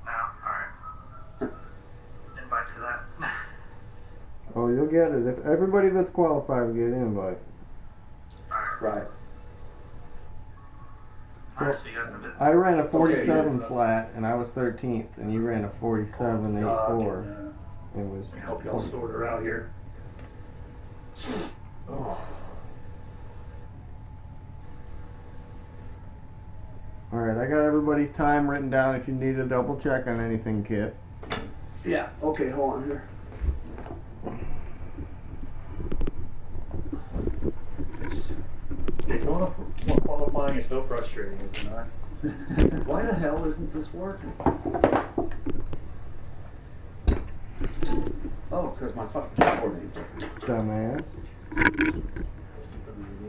Now? Alright. Invite to that. Oh, you'll get it. If everybody that's qualified will get an invite. Right. Alright, so you guys have it. I ran a 47 flat, and I was 13th, and you ran a 47.84. It was. Help y'all sort her out here. Oh. All right, I got everybody's time written down. If you need a double check on anything, Kit. Yeah. Okay. Hold on here. Daytona qualifying is so frustrating, is it not? Why the hell isn't this working? Oh, because my fucking keyboard ain't working. Dumbass.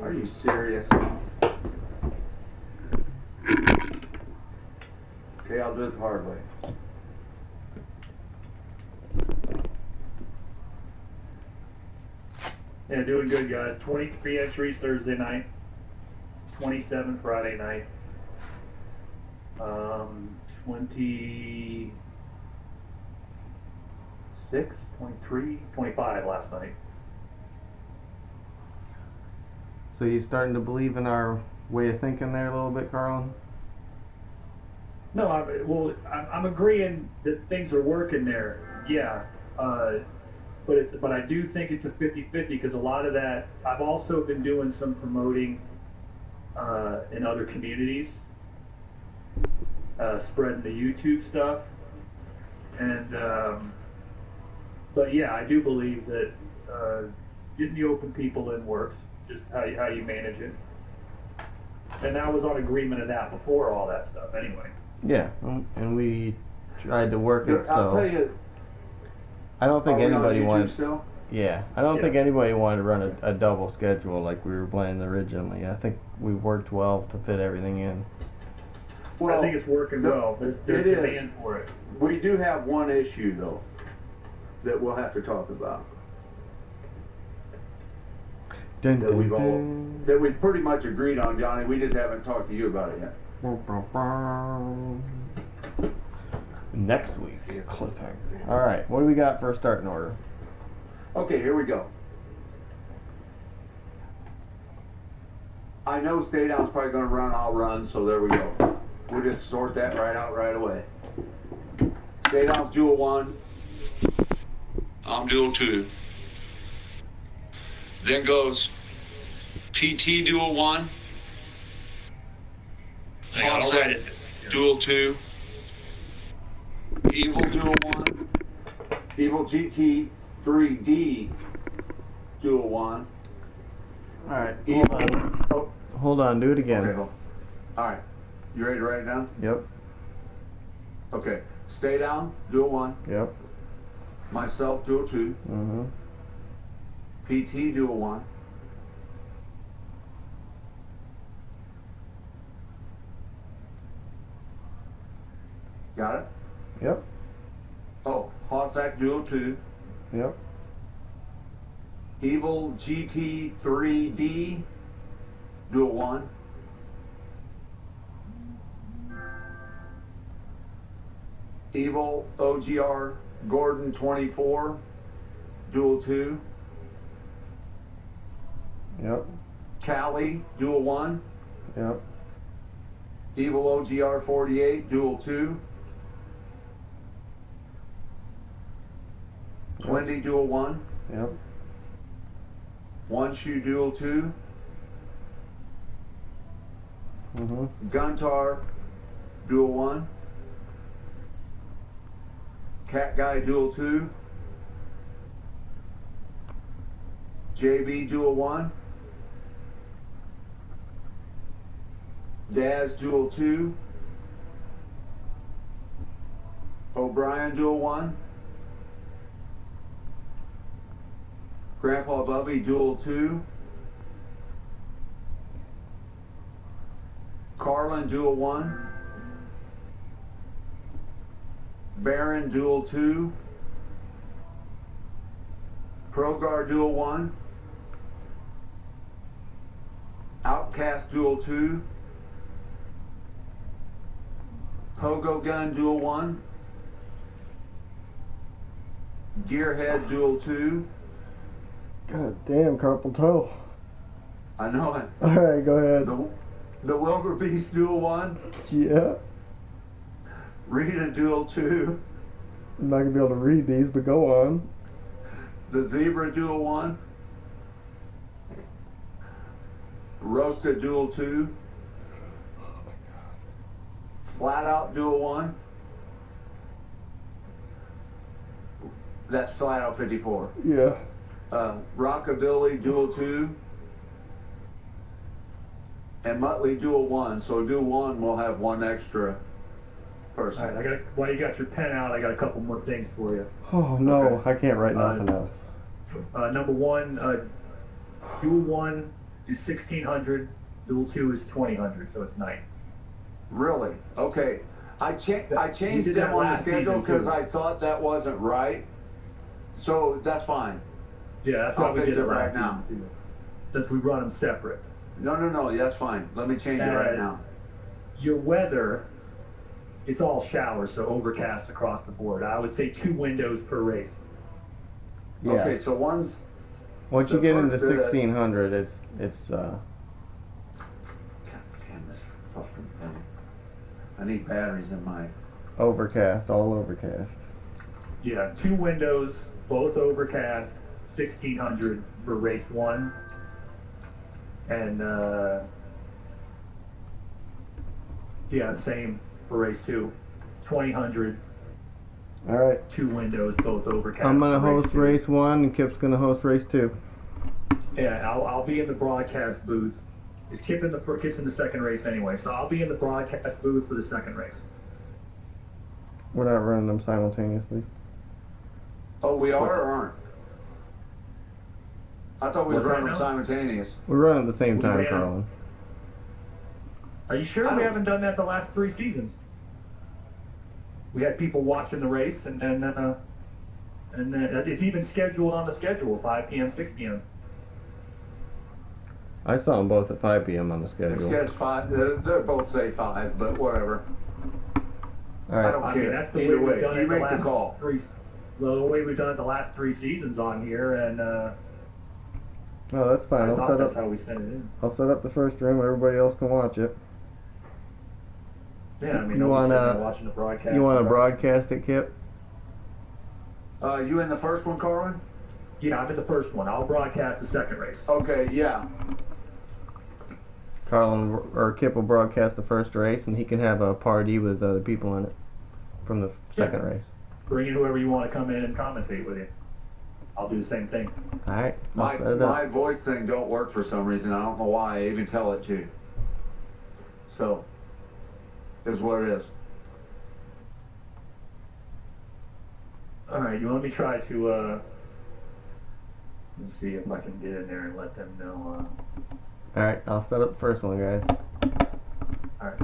Are you serious? Okay, I'll do it the hard way. Yeah, doing good, guys. 23 entries Thursday night, 27 Friday night, 26, 23, 25 last night. So you starting to believe in our way of thinking there a little bit, Carl? No, I'm agreeing that things are working there. Yeah, but I do think it's a 50-50 because a lot of that I've also been doing some promoting in other communities, spreading the YouTube stuff, and but yeah, I do believe that getting the open people in works. Just how you manage it, and I was on agreement of that before all that stuff anyway. Yeah, and we tried to work it. I'll So tell you. I don't think anybody wanted. Still? Yeah, I don't think anybody wanted to run a double schedule like we were planning originally. I think we worked well to fit everything in. Well, I think it's working well. There's demand for it. We do have one issue though that we'll have to talk about. Dun, that we've pretty much agreed on, Johnny. We just haven't talked to you about it yet. Next week, cliffhanger. All right, what do we got for a starting order? Okay, here we go. I know Stay Down's probably going to run. I'll run, so there we go. We'll just sort that right out right away. Stay Down's dual 1. I'm dual 2. Then goes PT dual 1. I'll write it. Dual 2. Evil dual 1. Evil GT 3D dual 1. All right, hold on, do it again. Okay, all right, you ready to write it down? Yep. Okay, Stay Down dual 1. Yep. Myself dual 2. Mhm. PT dual 1. Got it? Yep. Oh, Hossack dual 2. Yep. Evil GT 3D dual 1. Evil OGR Gordon 24 dual 2. Yep. Cali dual 1. Yep. Evil OGR 48 dual 2. Wendy dual 1. Yep. One Shoe dual 2. Mhm. Guntar dual 1. Cat Guy dual 2. JB dual 1. Daz Dual 2, O'Brien Dual 1, Grandpa Bubby Dual 2, Carlin Dual 1, Baron Dual 2, Progar Dual 1, Outcast Dual 2, Pogo Gun Dual 1, Gearhead Dual 2. God damn, carpal toe. I know it. Alright, go ahead. The Wildebeest Dual 1, Yeah. Rita Dual 2, I'm not gonna be able to read these, but go on. the Zebra Dual 1, Rosta Dual 2, Flat Out Dual 1. That's Flat Out 54. Yeah. Rockabilly Dual 2, and Muttley Dual 1. So Dual 1 will have one extra person. All right, while you got your pen out, I got a couple more things for you. Oh no, Okay. I can't write nothing else. Number one, Dual 1 is 1600, Dual 2 is 2000, so it's night. Really? Okay. I You changed did them that on the last schedule season, because too. I thought that wasn't right. So that's fine. Yeah, that's why I'll we fix did it it right last now. season, too. Since we run them separate. No, that's fine. Let me change it right now. Your weather, it's all showers, so overcast across the board. I would say 2 windows per race. Yeah. Okay, so one's Once you the get into first bit of- 1600, it's God damn this fucking thing. I need batteries in my... overcast, all overcast. Yeah, 2 windows, both overcast, 1600 for race 1. And, yeah, same for race 2. 2000, All right. 2 windows, both overcast. I'm gonna for host 2. race 1, and Kip's gonna host race 2. Yeah, I'll be in the broadcast booth. Is Kip's in the second race anyway, so I'll be in the broadcast booth for the second race. We're not running them simultaneously. Oh, we are or aren't? I thought we What's were that running them now? simultaneous. We're running at the same We time, ran. Carlin. Are you sure we haven't done that the last 3 seasons? We had people watching the race, and then it's even scheduled on the schedule, 5 p.m., 6 p.m. I saw them both at 5 p.m. on the It schedule. says 5. They're both say 5, but whatever. All I right. don't I mean, care. that's the Either way way, we've done you it the make last the call. 3. Well, the way we've done it the last 3 seasons on here, and No, that's fine. I I'll thought set that's up. how we sent it in. I'll set up the first room. Everybody else can watch it. Yeah, I mean, You nobody's wanna- sitting there watching the broadcast. You want to broadcast it, Kip? You in the first one, Carlin? Yeah, I'm in the first one. I'll broadcast the second race. Okay, yeah. Carlin or Kip will broadcast the first race, and he can have a party with other people in it from the second race. Bring in whoever you want to come in and commentate with you. I'll do the same thing. All right. I'll My set it up. my voice thing don't work for some reason. I don't know why. I even tell it to. So, is what it is. All right, you want me to try to, let's see if I can get in there and let them know, All right. I'll set up the first one, guys. all right.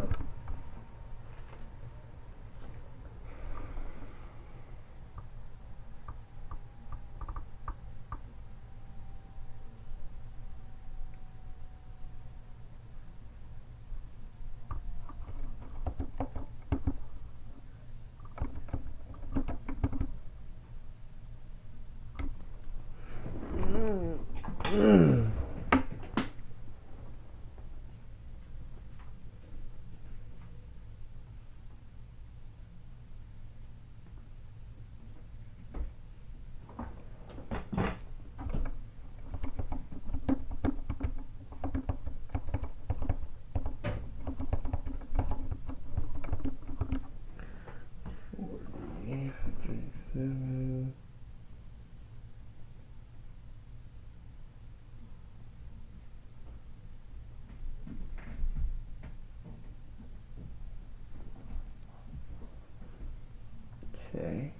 Okay,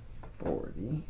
40.